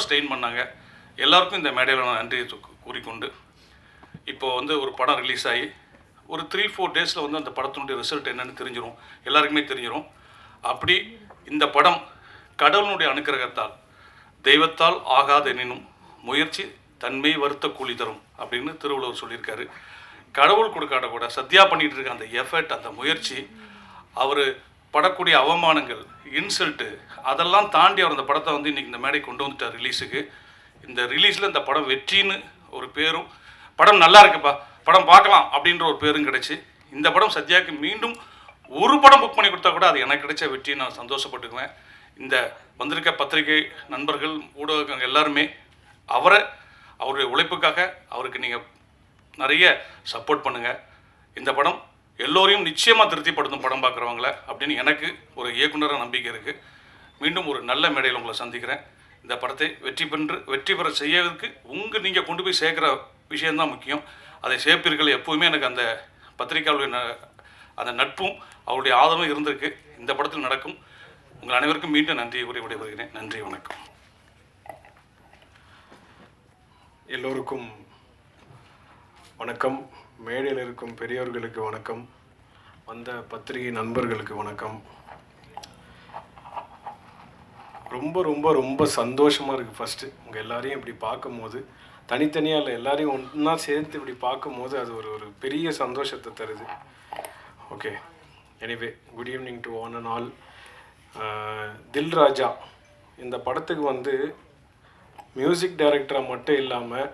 Strain பண்ணாங்க. எல்லாருக்கும் இந்த மேடையில் நான் நன்றி கூறிக்கொண்டு, இப்போது வந்து ஒரு படம் ரிலீஸ் ஆகி ஒரு 3-4 டேஸில் வந்து அந்த படத்தினுடைய ரிசல்ட் என்னென்னு தெரிஞ்சிடும், எல்லாருக்குமே தெரிஞ்சிடும். அப்படி இந்த படம் கடவுளுடைய அனுக்கிரகத்தால், தெய்வத்தால் ஆகாது எனினும் முயற்சி தன்மை வருத்த கூலி தரும் அப்படின்னு திருவள்ளுவர் சொல்லியிருக்காரு. கடவுள் கொடுக்காட்ட கூட சத்யா பண்ணிகிட்டு இருக்க அந்த எஃபர்ட், அந்த முயற்சி, அவர் படக்கூடிய அவமானங்கள், இன்சல்ட்டு, அதெல்லாம் தாண்டி அவர் அந்த படத்தை வந்து இன்றைக்கி இந்த மேடை கொண்டு வந்துட்டார் ரிலீஸுக்கு. இந்த ரிலீஸில் இந்த படம் வெற்றின்னு ஒரு பேரும், படம் நல்லா இருக்குப்பா, படம் பார்க்கலாம் அப்படின்ற ஒரு பேரும் கிடைச்சி, இந்த படம் சத்யாவுக்கு மீண்டும் ஒரு படம் புக் பண்ணி கொடுத்தா கூட அது எனக்கு கிடைச்ச வெற்றியை நான் சந்தோஷப்பட்டுக்குவேன். இந்த வந்திருக்க பத்திரிகை நண்பர்கள், ஊடகங்கள் எல்லாருமே அவருடைய உழைப்புக்காக அவருக்கு நீங்கள் நிறைய சப்போர்ட் பண்ணுங்கள். இந்த படம் எல்லோரையும் நிச்சயமாக திருப்திப்படுத்தும் படம் பார்க்குறவங்கள அப்படின்னு எனக்கு ஒரு இயக்குனராக நம்பிக்கை இருக்குது. மீண்டும் ஒரு நல்ல மேடையில் உங்களை சந்திக்கிறேன். இந்த படத்தை வெற்றி பெற செய்யறதுக்கு நீங்கள் கொண்டு போய் சேர்க்குற விஷயந்தான் முக்கியம். அதை சேர்ப்பீர்கள். எப்போவுமே எனக்கு அந்த பத்திரிகையாளருடைய அந்த நட்பும் அவருடைய ஆதரவும் இருந்திருக்கு. இந்த படத்தில் நடக்கும். உங்கள் அனைவருக்கும் மீண்டும் நன்றியை கூறி விடைபெறுகிறேன். நன்றி, வணக்கம். எல்லோருக்கும் வணக்கம். மேடையில் இருக்கும் பெரியவர்களுக்கு வணக்கம், வந்த பத்திரிகை நண்பர்களுக்கு வணக்கம். ரொம்ப ரொம்ப ரொம்ப சந்தோஷமாக இருக்குது. ஃபஸ்ட்டு உங்கள் எல்லாரையும் இப்படி பார்க்கும்போது, தனித்தனியாக இல்லை, எல்லாரையும் ஒன்றா சேர்த்து இப்படி பார்க்கும்போது அது ஒரு பெரிய சந்தோஷத்தை தருது. Okay, anyway, good evening to one and all. தில் ராஜா இந்த படத்துக்கு வந்து மியூசிக் டைரக்டராக மட்டும் இல்லாமல்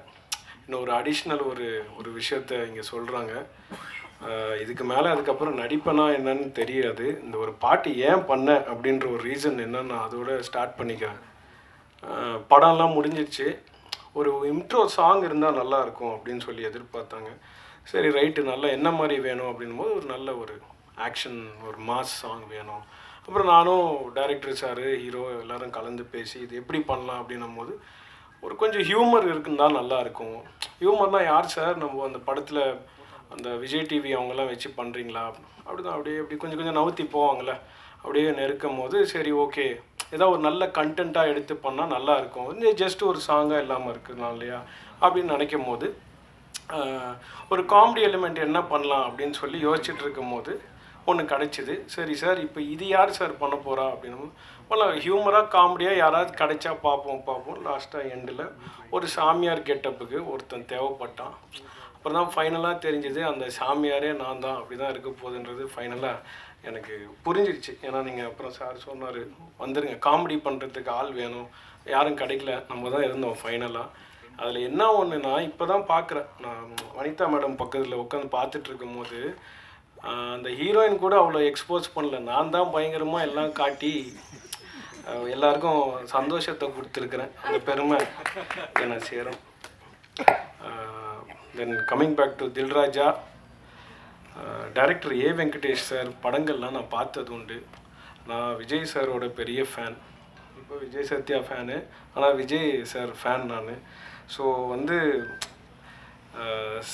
இன்னும் ஒரு அடிஷ்னல் ஒரு விஷயத்த இங்கே சொல்கிறாங்க. இதுக்கு மேலே அதுக்கப்புறம் நடிப்பனா என்னன்னு தெரியாது. இந்த ஒரு பாட்டு ஏன் பண்ண அப்படின்ற ஒரு ரீசன் என்னன்னு நான் அதோட ஸ்டார்ட் பண்ணிக்கிறேன். படம்லாம் முடிஞ்சிடுச்சு, ஒரு இன்ட்ரோ சாங் இருந்தால் நல்லாயிருக்கும் அப்படின்னு சொல்லி எதிர்பார்த்தாங்க. சரி, ரைட்டு, நல்லா என்ன மாதிரி வேணும் அப்படின்போது ஒரு நல்ல ஒரு ஆக்ஷன், ஒரு மாஸ் சாங் வேணும். அப்புறம் நானும் டைரக்டர் சார், ஹீரோ எல்லோரும் கலந்து பேசி இது எப்படி பண்ணலாம் அப்படின்னும் போது ஒரு கொஞ்சம் ஹியூமர் இருக்குன்னு தான் நல்லாயிருக்கும். ஹியூமர்னால் யார் சார், நம்ம அந்த படத்தில் அந்த விஜய் டிவி அவங்கெல்லாம் வச்சு பண்ணுறீங்களா அப்படி தான், அப்படியே கொஞ்சம் கொஞ்சம் நவுத்தி போவாங்கள்ல, அப்படியே நெருக்கும் போது சரி ஓகே, ஏதாவது ஒரு நல்ல கண்டென்ட்டாக எடுத்து பண்ணால் நல்லாயிருக்கும். இது ஜஸ்ட் ஒரு சாங்காக இல்லாமல் இருக்குதுனா இல்லையா அப்படின்னு நினைக்கும் போது ஒரு காமெடி எலிமெண்ட் என்ன பண்ணலாம் அப்படின்னு சொல்லி யோசிச்சுட்டு இருக்கும் போது ஒன்று கிடச்சிது. சரி சார், இப்போ இது யார் சார் பண்ண போகிறா அப்படின்னு ஹியூமராக காமெடியாக யாராவது கிடைச்சா பார்ப்போம். லாஸ்ட்டாக எண்டில் ஒரு சாமியார் கெட்டப்புக்கு ஒருத்தன் தேவைப்பட்டான். அப்புறம் தான் ஃபைனலாக தெரிஞ்சது அந்த சாமியாரே நான் தான். அப்படி தான் இருக்க போகுதுன்றது ஃபைனலாக எனக்கு புரிஞ்சிடுச்சு. ஏன்னா நீங்கள் அப்புறம் சார் சொன்னார், வந்துடுங்க, காமெடி பண்ணுறதுக்கு ஆள் வேணும், யாரும் கிடைக்கல, நம்ம தான் இருந்தோம் ஃபைனலாக. அதில் என்ன ஒன்றுனா, இப்போ தான் பார்க்குறேன், நான் வனிதா மேடம் பக்கத்தில் உட்காந்து பார்த்துட்டு இருக்கும் போது அந்த ஹீரோயின் கூட அவ்வளோ எக்ஸ்போஸ் பண்ணல. நான் தான் பயங்கரமாக எல்லாம் காட்டி எல்லாருக்கும் சந்தோஷத்தை கொடுத்துருக்குறேன். அந்த பெருமை என்னை சேரும். Then coming back to Dilraja, director A Venkatesh sir படங்கள்லாம் நான் பார்த்தது உண்டு. நான் விஜய் சாரோட பெரிய ஃபேன். இப்போ விஜய் சத்யா ஃபேனு, ஆனால் விஜய் சார் ஃபேன் நான். ஸோ வந்து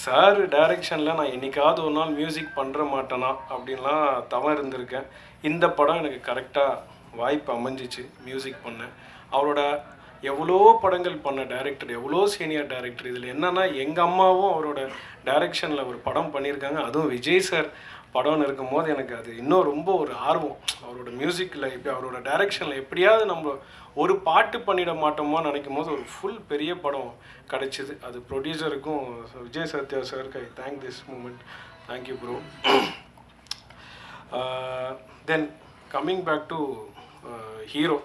சார் டைரெக்ஷனில் நான் என்றைக்காவது ஒரு நாள் மியூசிக் பண்ணுற மாட்டேனா அப்படின்லாம் தவறு இருந்திருக்கேன். இந்த படம் எனக்கு கரெக்டாக வாய்ப்பு அமைஞ்சிச்சு மியூசிக் பண்ண. அவரோட எவ்வளோ படங்கள் பண்ண டைரக்டர், எவ்வளோ சீனியர் டைரக்டர். இதில் என்னென்னா, எங்கள் அம்மாவும் அவரோட டைரெக்ஷனில் ஒரு படம் பண்ணியிருக்காங்க, அதுவும் விஜய் சார் படம்னு இருக்கும்போது எனக்கு அது இன்னும் ரொம்ப ஒரு ஆர்வம். அவரோட மியூசிக்கில் எப்படி, அவரோட டைரெக்ஷனில் எப்படியாவது நம்ம ஒரு பாட்டு பண்ணிட மாட்டோமோ நினைக்கும் போது ஒரு ஃபுல் பெரிய படம் கிடச்சிது. அது ப்ரொடியூசருக்கும் விஜய் சத்யா சாருக்கு I thank this moment. Thank you bro. Then coming back to hero,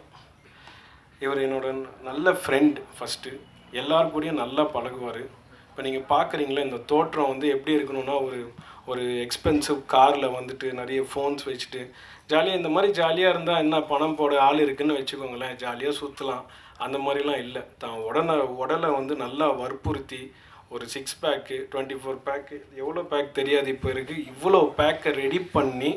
இவர் என்னோட நல்ல ஃப்ரெண்ட். ஃபஸ்ட்டு எல்லாருக்கூடையும் நல்லா பழகுவார். இப்போ நீங்கள் பார்க்குறீங்களா, இந்த தோற்றம் வந்து எப்படி இருக்கணும்னா, ஒரு எக்ஸ்பென்சிவ் காரில் வந்துட்டு நிறைய ஃபோன்ஸ் வச்சுட்டு ஜாலியாக, இந்த மாதிரி ஜாலியாக இருந்தால் என்ன, பணம் போட ஆள் இருக்குதுன்னு வச்சுக்கோங்களேன், ஜாலியாக சுற்றலாம். அந்த மாதிரிலாம் இல்லை. தான் உடலை வந்து நல்லா வற்புறுத்தி ஒரு 6 பேக்கு 24 பேக்கு எவ்வளோ பேக் தெரியாது இப்போ இருக்குது, இவ்வளோ பேக்கை ரெடி பண்ணி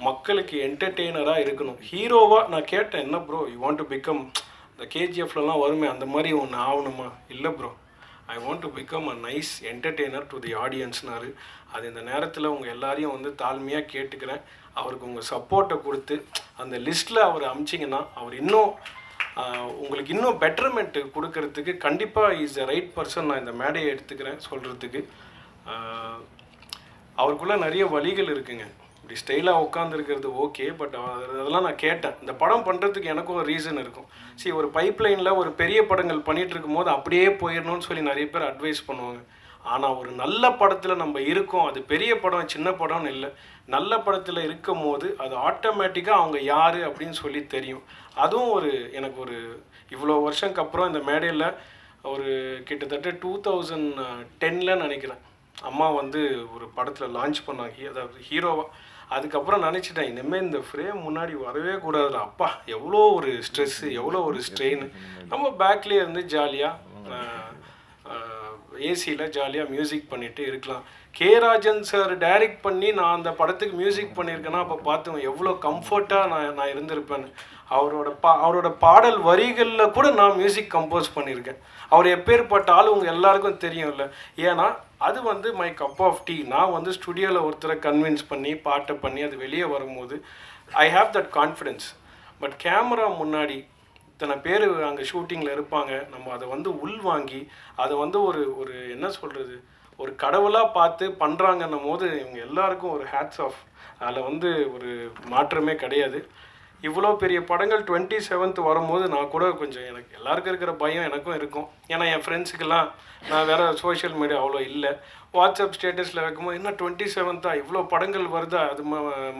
மக்களுக்கு என்டர்டெய்னராக இருக்கணும். ஹீரோவாக நான் கேட்டேன், என்ன bro you want to become, இந்த கேஜிஎஃப்லலாம் வருமே அந்த மாதிரி ஒன்று ஆகணுமா? இல்லை bro, I want to become a nice entertainer to the ஆடியன்ஸ்னாரு. அது இந்த நேரத்தில் உங்கள் எல்லாரையும் வந்து தாழ்மையாக கேட்டுக்கிறேன். அவருக்கு உங்கள் சப்போர்ட்டை கொடுத்து அந்த லிஸ்ட்டில் அவர் அமிச்சிங்கன்னா அவர் இன்னும் உங்களுக்கு இன்னும் பெட்டர்மெண்ட் கொடுக்கறதுக்கு கண்டிப்பாக இஸ் த ரைட் பர்சன். நான் இந்த மேடையை எடுத்துக்கிறேன் சொல்கிறதுக்கு. அவருக்குள்ளே நிறைய வழிகள் இருக்குங்க. இப்படி ஸ்டைலாக உட்காந்துருக்கிறது ஓகே, பட் அதெல்லாம் நான் கேட்டேன். இந்த படம் பண்ணுறதுக்கு எனக்கும் ஒரு ரீசன் இருக்கும். சரி, ஒரு பைப்லைனில் ஒரு பெரிய படங்கள் பண்ணிகிட்டு இருக்கும்போது அப்படியே போயிடணும்னு சொல்லி நிறைய பேர் அட்வைஸ் பண்ணுவாங்க. ஆனால் ஒரு நல்ல படத்தில் நம்ம இருக்கோம், அது பெரிய படம் சின்ன படம்னு இல்லை, நல்ல படத்தில் இருக்கும் போது அது ஆட்டோமேட்டிக்காக அவங்க யார் அப்படின்னு சொல்லி தெரியும். அதுவும் எனக்கு ஒரு இவ்வளோ வருஷத்துக்கு அப்புறம் இந்த மேடையில் ஒரு கிட்டத்தட்ட 2010 நினைக்கிறேன் அம்மா வந்து ஒரு படத்தில் லான்ச் பண்ணாங்க, அதாவது ஹீரோவாக. அதுக்கப்புறம் நினச்சிட்டேன், இனிமேல் இந்த ஃப்ரேம் முன்னாடி வரவே கூடாதுல. அப்பா எவ்வளோ ஒரு ஸ்ட்ரெஸ்ஸு, எவ்வளோ ஒரு ஸ்ட்ரெயின். நம்ம பேக்லேயே இருந்து ஜாலியாக ஏசியில் ஜாலியாக மியூசிக் பண்ணிகிட்டு இருக்கலாம். கே ராஜன் சார் டைரக்ட் பண்ணி நான் அந்த படத்துக்கு மியூசிக் பண்ணியிருக்கேன்னா அப்போ பார்த்தோம் எவ்வளோ கம்ஃபர்ட்டாக நான் இருந்திருப்பேன்னு. அவரோட பாடல் வரிகளில் கூட நான் மியூசிக் கம்போஸ் பண்ணியிருக்கேன். அவர் எப்பேற்பட்ட ஆள் உங்கள் எல்லாருக்கும் தெரியும்ல. ஏன்னா அது வந்து மை கப் ஆஃப் டீ. நான் வந்து ஸ்டுடியோவில் ஒருத்தரை கன்வின்ஸ் பண்ணி பாட்டை பண்ணி அது வெளியே வரும்போது I have that confidence. But camera முன்னாடி இத்தனை பேர் அங்கே ஷூட்டிங்கில் இருப்பாங்க, நம்ம அதை வந்து உள்வாங்கி அதை வந்து ஒரு என்ன சொல்கிறது, ஒரு கடவுளாக பார்த்து பண்ணுறாங்கன்னும் போது இவங்க எல்லாருக்கும் ஒரு ஹேட்ஸ் ஆஃப். அதில் வந்து ஒரு மாற்றமே கிடையாது. இவ்வளோ பெரிய படங்கள் 27th வரும்போது நான் கூட கொஞ்சம் எனக்கு எல்லாருக்கும் இருக்கிற பயம் எனக்கும் இருக்கும். ஏன்னா என் ஃப்ரெண்ட்ஸுக்கெல்லாம் நான் வேறு சோஷியல் மீடியா அவ்வளோ இல்லை. வாட்ஸ்அப் ஸ்டேட்டஸில் வைக்கும்போது என்ன 27th இவ்வளோ படங்கள் வருதா, அது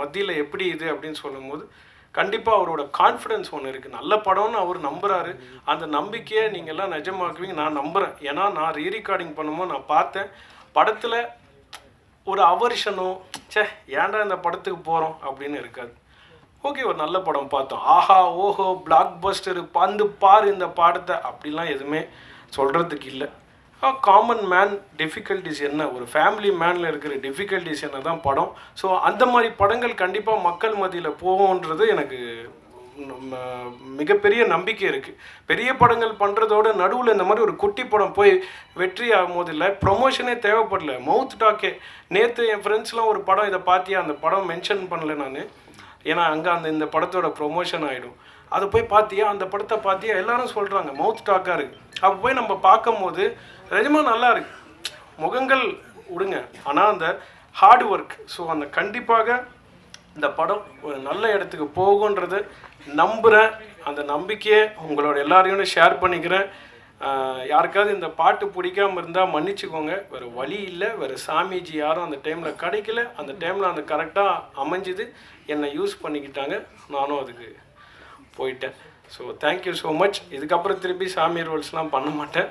மத்தியில் எப்படி இது அப்படின்னு சொல்லும்போது கண்டிப்பாக அவரோட கான்ஃபிடென்ஸ் ஒன்று இருக்குது. நல்ல படம்னு அவர் நம்புகிறாரு. அந்த நம்பிக்கையை நீங்கள்லாம் நிஜமாக்குவீங்க நான் நம்புகிறேன். ஏன்னா நான் ரீரெக்கார்டிங் பண்ணும்போது நான் பார்த்தேன், படத்தில் ஒரு அவர்ஷனோ ஏன்டா இந்த படத்துக்கு போகிறோம் அப்படின்னு இருக்காது. ஓகே, ஒரு நல்ல படம் பார்த்தோம், ஆஹா ஓஹோ பிளாக் பஸ்டரு வந்து பாரு இந்த பாடத்தை, அப்படிலாம் எதுவுமே சொல்கிறதுக்கு இல்லை. காமன் மேன் டிஃபிகல்ட்டிஸ் என்ன, ஒரு ஃபேமிலி மேனில் இருக்கிற டிஃபிகல்ட்டிஸ் என்ன தான் படம். ஸோ அந்த மாதிரி படங்கள் கண்டிப்பாக மக்கள் மத்தியில் போகும்ன்றது எனக்கு மிகப்பெரிய நம்பிக்கை இருக்குது. பெரிய படங்கள் பண்ணுறதோட நடுவில் இந்த மாதிரி ஒரு குட்டி படம் போய் வெற்றி ஆகும் போது இல்லை, ப்ரொமோஷனே தேவைப்படல, மவுத் டாக்கே. நேற்று என் ஃப்ரெண்ட்ஸ்லாம் ஒரு படம் இதை பார்த்தியா, அந்த படம் மென்ஷன் பண்ணல நான், ஏன்னா அங்கே இந்த படத்தோட ப்ரொமோஷன் ஆகிடும். அதை போய் பார்த்தியா, அந்த படத்தை பார்த்தியா, எல்லாரும் சொல்கிறாங்க, மவுத் டாக்காக இருக்குது. அப்போ போய் நம்ம பார்க்கும் போது நிஜமாக நல்லா இருக்குது. முகங்கள் விடுங்க, ஆனால் அந்த ஹார்ட் ஒர்க். ஸோ அந்த கண்டிப்பாக இந்த படம் ஒரு நல்ல இடத்துக்கு போகுன்றதை நம்புகிறேன். அந்த நம்பிக்கையை உங்களோட எல்லாரையும் ஷேர் பண்ணிக்கிறேன். யாருக்காவது இந்த பாட்டு பிடிக்காமல் இருந்தால் மன்னிச்சுக்கோங்க, வேறு வழி இல்லை. வேறு சாமிஜி யாரும் அந்த டைமில் கிடைக்கல, அந்த டைமில் அந்த கரெக்டாக அமைஞ்சுது, என்னை யூஸ் பண்ணிக்கிட்டாங்க, நானும் அதுக்கு போயிட்டேன். So thank you so much. இதுக்கப்புறம் திருப்பி சாமி ரோல்ஸ்லாம் பண்ண மாட்டேன்,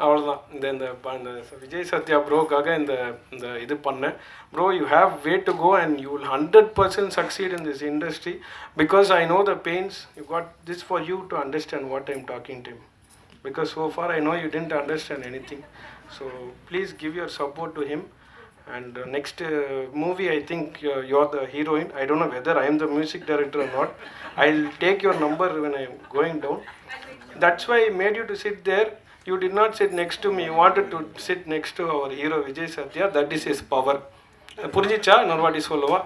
அவ்வளோதான். இந்த விஜய் சத்யா ப்ரோக்காக இந்த இது பண்ணேன். Bro, you have way to go and you will 100% succeed in this industry because I know the pains. You got this for you to understand what I am talking to. Because so far I know you didn't understand anything, so please give your support to him. And next movie I think you're the heroine. I don't know whether I am the music director or not. I'll take your number when I'm going down. That's why I made you to sit there. You did not sit next to me, you wanted to sit next to our hero Vijay Satya. That is his power. புரிஞ்சிச்சா? இன்னொரு வாட்டி சொல்லுவா.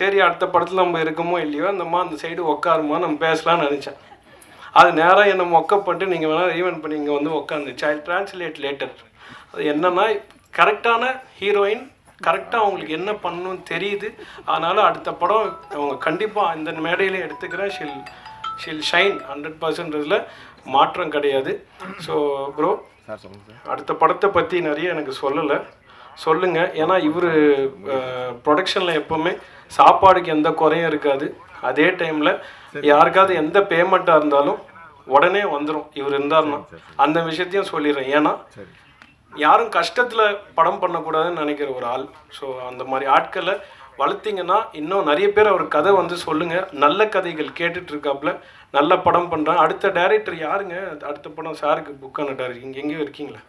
சரி, அடுத்த படத்தில் நம்ம இருக்கமோ இல்லையோ அந்த சைடு உட்காருமா நம்ம பேசலாம்னு நினச்சேன். அது நேராக என்னை மொக்கப் பண்ணிட்டு நீங்கள் வேணால் ஈவெண்ட் பண்ணி இங்கே வந்து உட்காந்துச்சு. ஐ ட்ரான்ஸ்லேட் லேட்டர். அது என்னென்னா கரெக்டான ஹீரோயின், கரெக்டாக அவங்களுக்கு என்ன பண்ணணும்னு தெரியுது. அதனால் அடுத்த படம் அவங்க கண்டிப்பாக இந்த மேடையிலே எடுத்துக்கிறேன். She'll shine 100%. இதில் மாற்றம் கிடையாது. ஸோ ப்ரோ, அடுத்த படத்தை பற்றி நிறைய எனக்கு சொல்லலை, சொல்லுங்கள். ஏன்னா இவர் ப்ரொடக்ஷனில் எப்போவுமே சாப்பாடுக்கு எந்த குறையும் இருக்காது. அதே டைமில் யாருக்காவது எந்த பேமெண்ட்டாக இருந்தாலும் உடனே வந்துடும் இவர் இருந்தார்னா. அந்த விஷயத்தையும் சொல்லிடுறேன். ஏன்னா யாரும் கஷ்டத்தில் படம் பண்ணக்கூடாதுன்னு நினைக்கிற ஒரு ஆள். ஸோ அந்த மாதிரி ஆட்களை வளர்த்திங்கன்னா இன்னும் நிறைய பேர் அவர் கதை வந்து சொல்லுங்கள். நல்ல கதைகள் கேட்டுட்ருக்காப்புல, நல்ல படம் பண்ணுறான். அடுத்த டைரக்டர் யாருங்க? அடுத்த படம் சாருக்கு புக்கான டைரக்டர் இங்கே எங்கேயும் இருக்கீங்களா?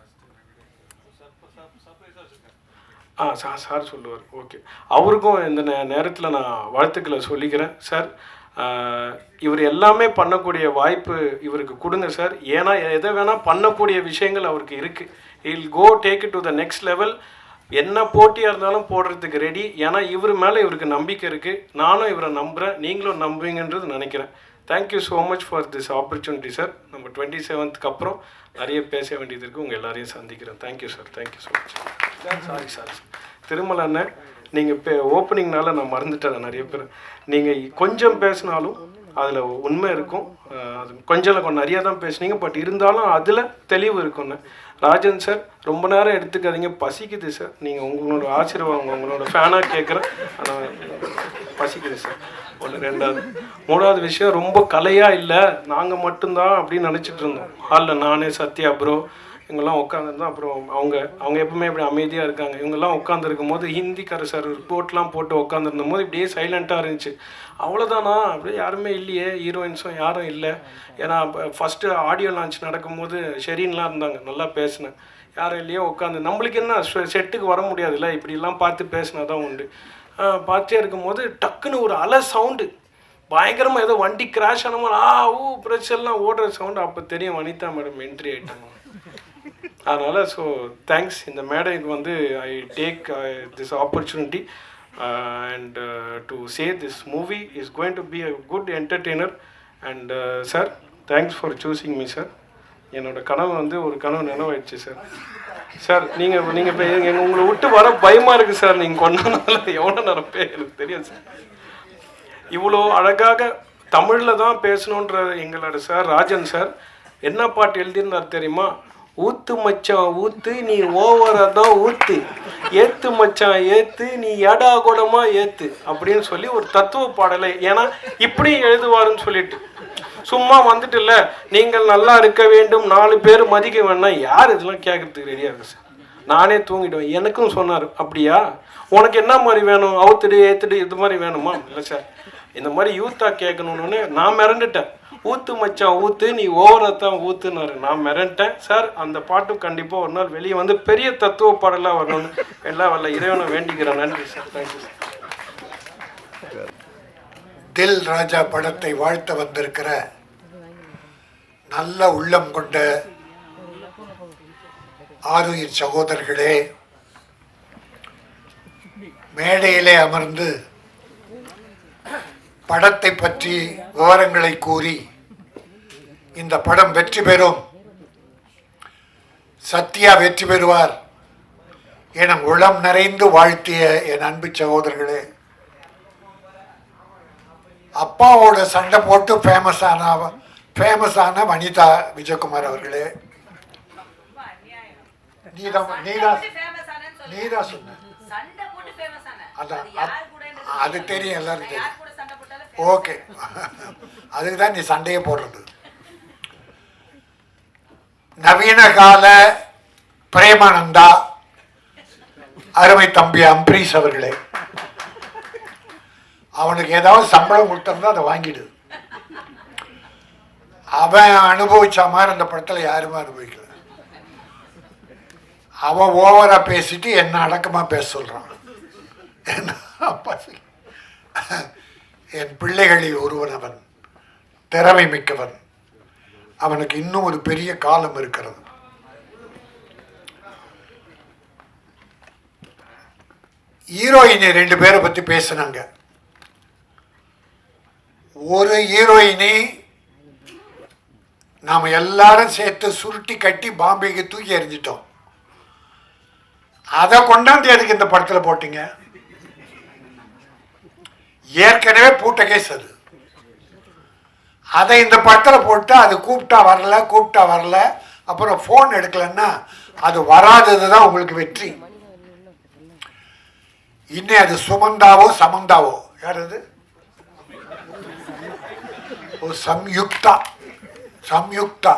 சார் சொல்லுவார். ஓகே, அவருக்கும் இந்த நேரத்தில் நான் வாழ்த்துக்களை சொல்லிக்கிறேன். சார், இவர் எல்லாமே பண்ணக்கூடிய வாய்ப்பு இவருக்கு கொடுங்க சார். ஏன்னா எதை வேணால் பண்ணக்கூடிய விஷயங்கள் அவருக்கு இருக்குது. He'll go take it to the next level. என்ன போட்டியாக இருந்தாலும் போடுறதுக்கு ரெடி. ஏன்னா இவர் மேலே இவருக்கு நம்பிக்கை இருக்குது. நானும் இவரை நம்புகிறேன், நீங்களும் நம்புவீங்கன்றது நினைக்கிறேன். Thank you so much for this opportunity sir. நம்ம 27th அப்புறம் நிறைய பேச வேண்டியது இருக்குது. உங்கள் எல்லாரையும் சந்திக்கிறேன். Thank you sir. Thank you so much. Sorry Thirumalai அண்ணன், நீங்கள் இப்போ ஓப்பனிங்னால நான் மறந்துட்டேன். நிறைய பேர் நீங்கள் கொஞ்சம் பேசினாலும் அதில் உண்மை இருக்கும். அது கொஞ்சம் நிறையா தான் பேசுனீங்க, பட் இருந்தாலும் அதில் தெளிவு இருக்குன்னு. ராஜன் சார், ரொம்ப நேரம் எடுத்துக்காதீங்க, பசிக்குது சார். நீங்கள் உங்களோட ஆசீர்வாதம் உங்களோட ஃபேனாக கேட்குறேன், ஆனால் பசிக்குது சார். ஒன்று. மூணாவது விஷயம், ரொம்ப கலையாக இல்லை, நாங்கள் மட்டும்தான் அப்படின்னு நினச்சிட்டு இருந்தோம். ஹாலில் நானே, சத்யா ப்ரோ இவங்கெல்லாம் உட்காந்துருந்தோம். அப்புறம் அவங்க எப்பவுமே இப்படி அமைதியாக இருக்காங்க. இவங்கெல்லாம் உட்காந்துருக்கும் போது ஹிந்திக்கார சார் ரிப்போர்ட்லாம் போட்டு உட்காந்துருந்த போது இப்படியே சைலண்ட்டாக இருந்துச்சு. அவ்வளோதானா, அப்படியே யாருமே இல்லையே, ஹீரோயின்ஸும் யாரும் இல்லை. ஏன்னா ஃபஸ்ட்டு ஆடியோ லான்ச் நடக்கும்போது ஷெரீன்லாம் இருந்தாங்க, நல்லா பேசினேன். யாரும் இல்லையோ உட்காந்து, நம்மளுக்கு என்ன செட்டுக்கு வர முடியாதுல்ல, இப்படிலாம் பார்த்து பேசினா தான் உண்டு. பார்த்தே இருக்கும்போது டக்குன்னு ஒரு அலை சவுண்டு, பயங்கரமாக ஏதோ வண்டி கிராஷ் ஆன மாதிரி பிரச்சனைலாம் ஓடுற சவுண்டு. அப்போ தெரியும் வனிதா மேடம் என்ட்ரி ஆகிட்டாங்க. அதனால் ஸோ தேங்க்ஸ். இந்த மேடைக்கு வந்து I take this opportunity and to say this movie is going to be a good entertainer. And sir, thanks for choosing me sir. என்னோடய கனவு வந்து ஒரு கனவு நினைவாயிடுச்சு சார். சார் நீங்கள் இப்போ உங்களை விட்டு வர பயமாக இருக்குது சார். நீங்கள் கொண்டாடுனால எவ்வளோ நேரம் எனக்கு தெரியும் சார். இவ்வளோ அழகாக தமிழில் தான் பேசணுன்ற எங்களோட சார் ராஜன் சார் என்ன பாட்டு எழுதியிருந்தார் தெரியுமா? ஊத்து மச்சான் ஊத்து, நீ ஓவராக தான் ஊத்து, ஏத்து மச்சான் ஏத்து, நீ ஏடா கூடமா ஏத்து அப்படின்னு சொல்லி ஒரு தத்துவ பாடலை. ஏன்னா இப்படி எழுதுவாருன்னு சொல்லிட்டு சும்மா வந்துட்டு இல்லை, நீங்கள் நல்லா இருக்க வேண்டும், 4 பேர் மதிக்க வேணாம். யார் இதெல்லாம் கேட்கறதுக்கு ரெடியாக இருக்கு சார்? நானே தூங்கிடுவேன். எனக்கும் சொன்னார், அப்படியா உனக்கு என்ன மாதிரி வேணும், அவுத்துடு ஏத்துடு இது மாதிரி வேணுமா? இல்லை சார், இந்த மாதிரி யூத்தாக கேட்கணுன்னு நான் மிரண்டுட்டேன். ஊத்து மச்சான் ஊத்து, நீ ஓவரத்தான் ஊத்துனாரு. நான் மிரண்டேன் சார். அந்த பாட்டு கண்டிப்பாக ஒரு நாள் வெளியே வந்து பெரிய தத்துவ பாடலாக வரணும்னு எல்லாம் வரல இறைவனை வேண்டிக்கிறேன். நன்றி சார். Thank you sir. தில் ராஜா படத்தை வாழ்த்த வந்திருக்கிற நல்ல உள்ளம் கொண்ட ஆருயிர் சகோதரர்களே, மேடையிலே அமர்ந்து படத்தை பற்றி விவரங்களை கூறி இந்த படம் வெற்றி பெறும், சத்யா வெற்றி பெறுவார் என உளம் நிறைந்து வாழ்த்திய என் அன்பு சகோதரர்களே, அப்பாவோட சண்டை போட்டு ஃபேமஸான வனிதா விஜயகுமார் அவர்களே, நீதா சொன்ன அதான் அது தெரியும், எல்லாரும் தெரியும். ஓகே, அதுக்கு தான் நீ சண்டையே போடுறது. நவீன கால பிரேமானந்தா, அருமை தம்பி அம்பரீஷ் அவர்களே, அவனுக்கு ஏதாவது சம்பளம் கொடுத்தா அதை வாங்கிடு. அவன் அனுபவிச்ச மாதிரி அந்த படத்தில் யாருமே அனுபவிக்கல. அவன் ஓவரா பேசிட்டு என்ன அடக்கமா பேச சொல்றான். என் பிள்ளைகளில் ஒருவன் அவன், திறமை மிக்கவன். அவனுக்கு இன்னும் ஒரு பெரிய காலம் இருக்கிறது. ஹீரோயினி 2 பேரை பத்தி பேசினாங்க. ஒரு ஹீரோயினி நாம எல்லாரும் சேர்த்து சுருட்டி கட்டி பாம்பேக்கு தூக்கி எறிஞ்சிட்டோம். அதை கொண்டாந்து எதுக்கு இந்த படத்துல போட்டீங்க? ஏற்கனவே பூட்ட கேஸ் அது. அதை இந்த படத்தில் போட்டு அது கூப்பிட்டா வரல, அப்புறம் ஃபோன் எடுக்கலன்னா அது வராதது தான் உங்களுக்கு வெற்றி. இன்னும் அது சுமந்தாவோ சமந்தாவோ, யார் அது? சம்யுக்தா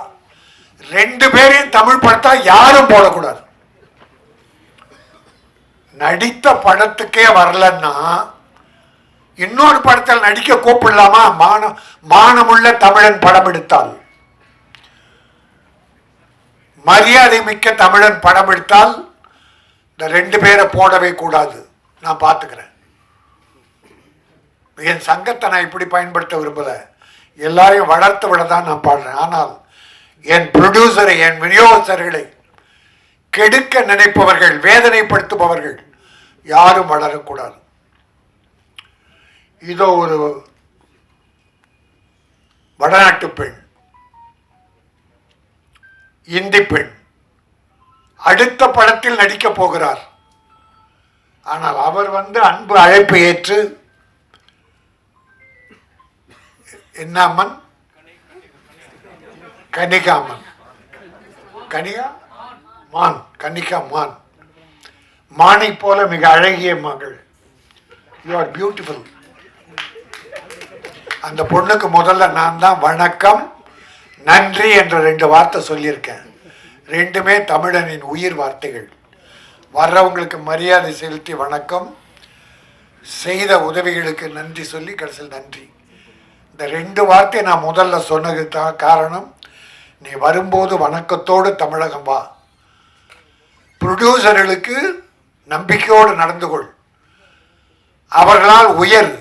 2 பேரையும் தமிழ் படத்தா யாரும் போடக்கூடாது. நடித்த படத்துக்கே வரலன்னா இன்னொரு படத்தில் நடிக்க கூப்பிடலாமா? மானமுள்ள தமிழன் படம் எடுத்தால், மரியாதை மிக்க தமிழன் படம் எடுத்தால் இந்த 2 பேரை போடவே கூடாது. நான் பார்த்துக்கிறேன். என் சங்கத்தை நான் இப்படி பயன்படுத்த விரும்பல, எல்லாரையும் வளர்த்து விட தான் நான் பாடுறேன். ஆனால் என் ப்ரொடியூசரை, என் விநியோகஸ்தர்களை கெடுக்க நினைப்பவர்கள், வேதனைப்படுத்துபவர்கள் யாரும் வளரக்கூடாது. இதோ ஒரு வடநாட்டு பெண், இந்தி பெண், அடுத்த படத்தில் நடிக்கப் போகிறார். ஆனால் அவர் அன்பு அழைப்பு ஏற்று என்ன அம்மன்? கன்னிகாமன், கன்னிகா மான், மானை போல மிக அழகிய மகள். You are beautiful. அந்த பொண்ணுக்கு முதல்ல நான் தான் வணக்கம் நன்றி என்ற 2 வார்த்தை சொல்லியிருக்கேன். ரெண்டுமே தமிழனின் உயிர் வார்த்தைகள். வர்றவங்களுக்கு மரியாதை செலுத்தி வணக்கம், செய்த உதவிகளுக்கு நன்றி சொல்லி கடைசியில் நன்றி. இந்த 2 வார்த்தை நான் முதல்ல சொன்னது தான் காரணம். நீ வரும்போது வணக்கத்தோடு தமிழகம் வா. ப்ரொடியூசர்களுக்கு நம்பிக்கையோடு நடந்து கொள். அவர்களால் உயர்,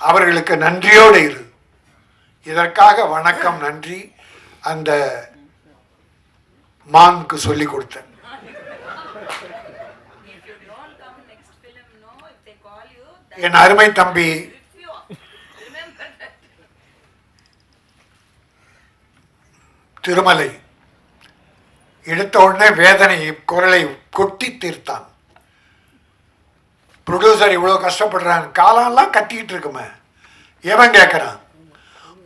அவர்களுக்கு நன்றியோடு இரு. இதற்காக வணக்கம் நன்றி அந்த மானுக்கு சொல்லி கொடுத்தேன். என் அருமை தம்பி திருமலை எடுத்த உடனே வேதனை குரலை கொட்டி தீர்த்தான். ப்ரொடியூசர் இவ்வளோ கஷ்டப்படுறான், காலம்லாம் கத்திக்கிட்டு இருக்குமே. எவன் கேட்குறான்?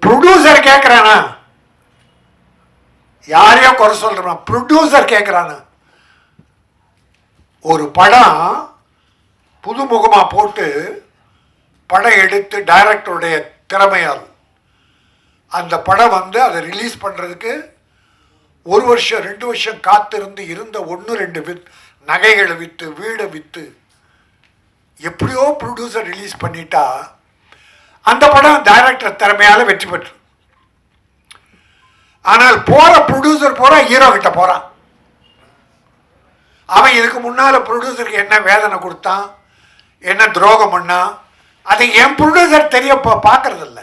ப்ரொடியூசர் கேட்குறானா? யாரையோ குறை சொல்றான், ப்ரொடியூசர் கேட்குறானா? ஒரு படம் புதுமுகமாக போட்டு படம் எடுத்து டைரக்டருடைய திறமையால் அந்த படம் அதை ரிலீஸ் பண்ணுறதுக்கு 1 வருஷம் 2 வருஷம் காத்திருந்து இருந்த 1-2 நகைகளை விற்று வீடை விற்று எப்படியோ ப்ரொடியூசர் ரிலீஸ் பண்ணிட்டா அந்த படம் டைரக்டர் திறமையால் வெற்றி பெற்று. ஆனால் போகிற ப்ரொடியூசர் போகிற ஹீரோ கிட்ட போகிறான். அவன் இதுக்கு முன்னால் ப்ரொடியூசருக்கு என்ன வேதனை கொடுத்தான், என்ன துரோகம் பண்ணான், அதை என் ப்ரொடியூசர் தெரிய பார்க்கறதில்ல.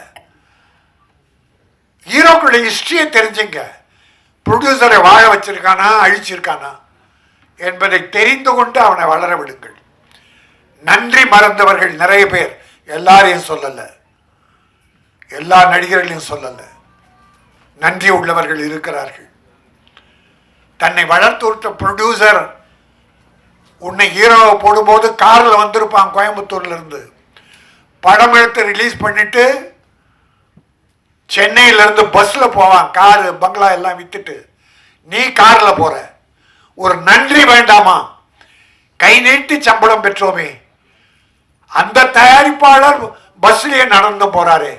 ஹீரோக்களுடைய ஹிஸ்டரியை தெரிஞ்சுங்க. ப்ரொடியூசரை வாழ வச்சிருக்கானா அழிச்சிருக்கானா என்பதை தெரிந்து கொண்டு அவனை வளர விடுங்கள். நன்றி மறந்தவர்கள் நிறைய பேர், எல்லாரையும் சொல்லலை, எல்லா நடிகர்களையும் சொல்லலை, நன்றி உள்ளவர்கள் இருக்கிறார்கள். தன்னை வளர்த்து விட்ட ப்ரொடியூசர் உன்னை ஹீரோவை போடும்போது காரில் வந்திருப்பான் கோயம்புத்தூர்ல இருந்து, படம் எடுத்து ரிலீஸ் பண்ணிட்டு சென்னையிலேருந்து பஸ்ஸில் போவான், காரு பங்களா எல்லாம் விற்றுட்டு. நீ காரில் போகிற, ஒரு நன்றி வேண்டாமா? கை நீட்டி சம்பளம் பெற்றோமே, அந்த தயாரிப்பாளர் பஸ்லேயே நடந்து போகிறாரே.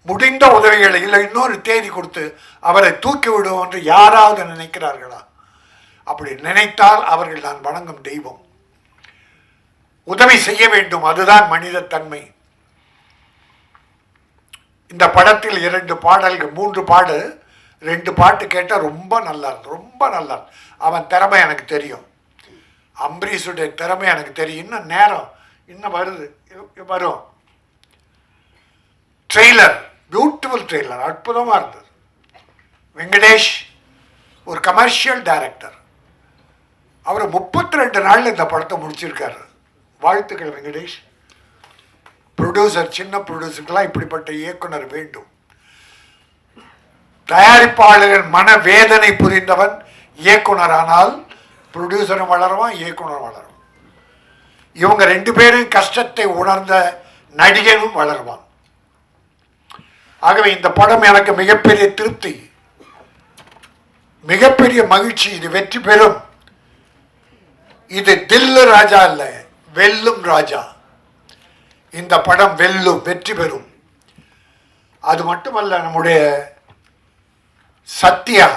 முடிந்த உதவிகளை இல்லை இன்னொரு தேதி கொடுத்து அவரை தூக்கி விடுவோம் என்று யாராவது நினைக்கிறார்களா? அப்படி நினைத்தால் அவர்கள் நான் வணங்கும் தெய்வம். உதவி செய்ய வேண்டும், அதுதான் மனித தன்மை. இந்த படத்தில் 2 பாடல்கள் 3 பாடு 2 பாட்டு கேட்டால் ரொம்ப நல்லா இருக்கு, ரொம்ப நல்லா. அவன் திறமை எனக்கு தெரியும், அம்பரீஷுடைய திறமை எனக்கு தெரியும். இன்னும் நேரம் இன்னும் வருது, வரும். ட்ரெய்லர் பியூட்டிஃபுல் ட்ரெய்லர், அற்புதமாக இருந்தது. வெங்கடேஷ் ஒரு கமர்ஷியல் டைரக்டர், அவர் 32 நாளில் இந்த படத்தை முடிச்சிருக்காரு. வாழ்த்துக்கள் வெங்கடேஷ். ப்ரொடியூசர், சின்ன ப்ரொடியூசருக்கெல்லாம் இப்படிப்பட்ட இயக்குனர் வேண்டும். தயாரிப்பாளரின் மன வேதனை புரிந்தவன் இயக்குனர் ஆனால் ப்ரொடியூசரும் வளருவான், இயக்குனர் வளரும். இவங்க 2 பேரும் கஷ்டத்தை உணர்ந்த நடிகனும் வளருவான். ஆகவே இந்த படம் எனக்கு மிகப்பெரிய திருப்தி, மிகப்பெரிய மகிழ்ச்சி. இது வெற்றி பெறும். இது தில்லு ராஜா அல்ல, வெல்லும் ராஜா. இந்த படம் வெல்லும், வெற்றி பெறும். அது மட்டுமல்ல, நம்முடைய சத்யா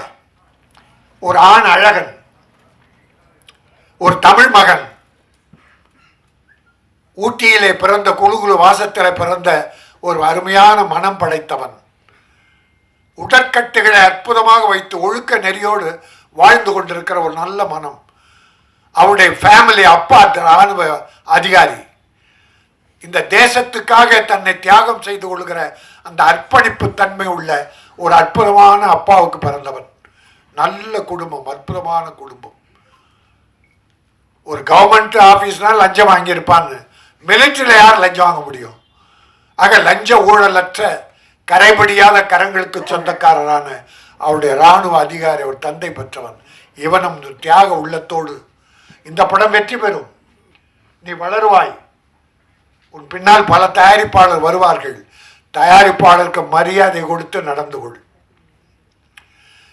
ஒரு ஆண் அழகன், ஒரு தமிழ் மகன், ஊட்டியிலே பிறந்த குழுகுழு வாசத்திலே பிறந்த ஒரு அருமையான மனம் படைத்தவன். உடற்கட்டுகளை அற்புதமாக வைத்து ஒழுக்க நெறியோடு வாழ்ந்து கொண்டிருக்கிற ஒரு நல்ல மனம். அவருடைய ஃபேமிலி, அப்பா ராணுவ அதிகாரி. இந்த தேசத்துக்காக தன்னை தியாகம் செய்து கொள்கிற அந்த அர்ப்பணிப்பு தன்மை உள்ள ஒரு அற்புதமான அப்பாவுக்கு பிறந்தவன். நல்ல குடும்பம், அற்புதமான குடும்பம். ஒரு கவர்மெண்ட் ஆஃபீஸ்னால் லஞ்சம் வாங்கியிருப்பான்னு, மிலிட்டரியில் யார் லஞ்சம் வாங்க முடியும்? ஆக லஞ்ச ஊழலற்ற கரைபடியாத கரங்களுக்கு சொந்தக்காரரான அவருடைய இராணுவ அதிகாரி, அவர் தந்தை பெற்றவன். இவனும் தியாக உள்ளத்தோடு இந்த படம் வெற்றி பெறும், நீ வளருவாய், உன் பின்னால் பல தயாரிப்பாளர் வருவார்கள், தயாரிப்பாளருக்கு மரியாதை கொடுத்து நடந்து கொள்.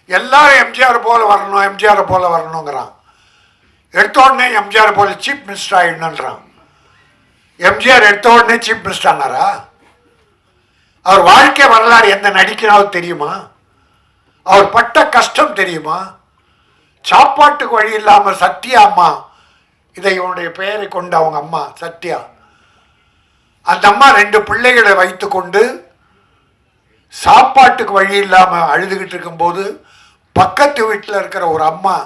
எல்லாரும் எம்ஜிஆர் போல வரணும், எம்ஜிஆர் போல வரணுங்கிறான். எடுத்த உடனே எம்ஜிஆர் போல சீஃப் மினிஸ்டர் ஆயிடணுன்றான். எம்ஜிஆர் எடுத்த உடனே சீஃப் மினிஸ்டர் ஆனாரா? அவர் வாழ்க்கை வரலாறு எந்த நடிக்கிறாலும் தெரியுமா? அவர் பட்ட கஷ்டம் தெரியுமா? சாப்பாட்டுக்கு வழி இல்லாமல் சத்யா அம்மா, இதை இவனுடைய பெயரை கொண்ட அவங்க அம்மா சத்யா, அந்த அம்மா 2 பிள்ளைகளை வைத்து கொண்டு சாப்பாட்டுக்கு வழி இல்லாமல் அழுதுகிட்டு இருக்கும்போது பக்கத்து வீட்டில் இருக்கிற ஒரு அம்மா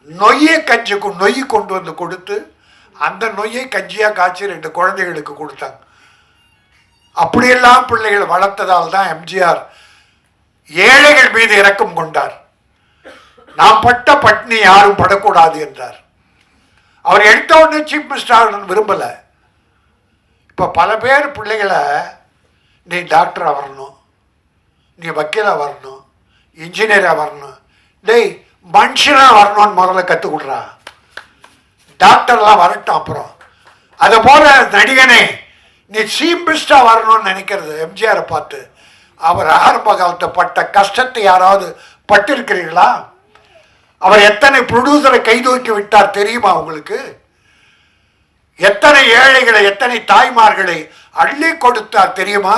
நொய்யை கஞ்சிக்கு நொய் கொண்டு வந்து கொடுத்து அந்த நொய்யை கஞ்சியாக காய்ச்சி 2 குழந்தைகளுக்கு கொடுத்தாங்க. அப்படியெல்லாம் பிள்ளைகளை வளர்த்ததால் தான் எம்ஜிஆர் ஏழைகள் மீது இரக்கம் கொண்டார். நாம் பட்ட பட்னி யாரும் படக்கூடாது என்றார். அவர் எடுத்த உடனே சீஃப் மினிஸ்டர் விரும்பலை. இப்போ பல பேர் பிள்ளைகளை நீ டாக்டராக வரணும், நீ வக்கீலாக வரணும், இன்ஜினியராக வரணும், டேய் மனுஷனாக வரணும்னு முதல்ல கற்றுக் கொடுறா. டாக்டர்லாம் வரட்டும் அப்புறம். அதை போல நடிகனே நீ சீஃப் மினிஸ்டராக வரணும்னு நினைக்கிறது எம்ஜிஆரை பார்த்து. அவர் ஆரம்ப காலத்தை பட்ட கஷ்டத்தை யாராவது பட்டிருக்கிறீர்களா? அவர் எத்தனை ப்ரொடியூசரை கைதூக்கி விட்டார் தெரியுமா உங்களுக்கு? எத்தனை ஏழைகளை, எத்தனை தாய்மார்களை அள்ளி கொடுத்தார் தெரியுமா?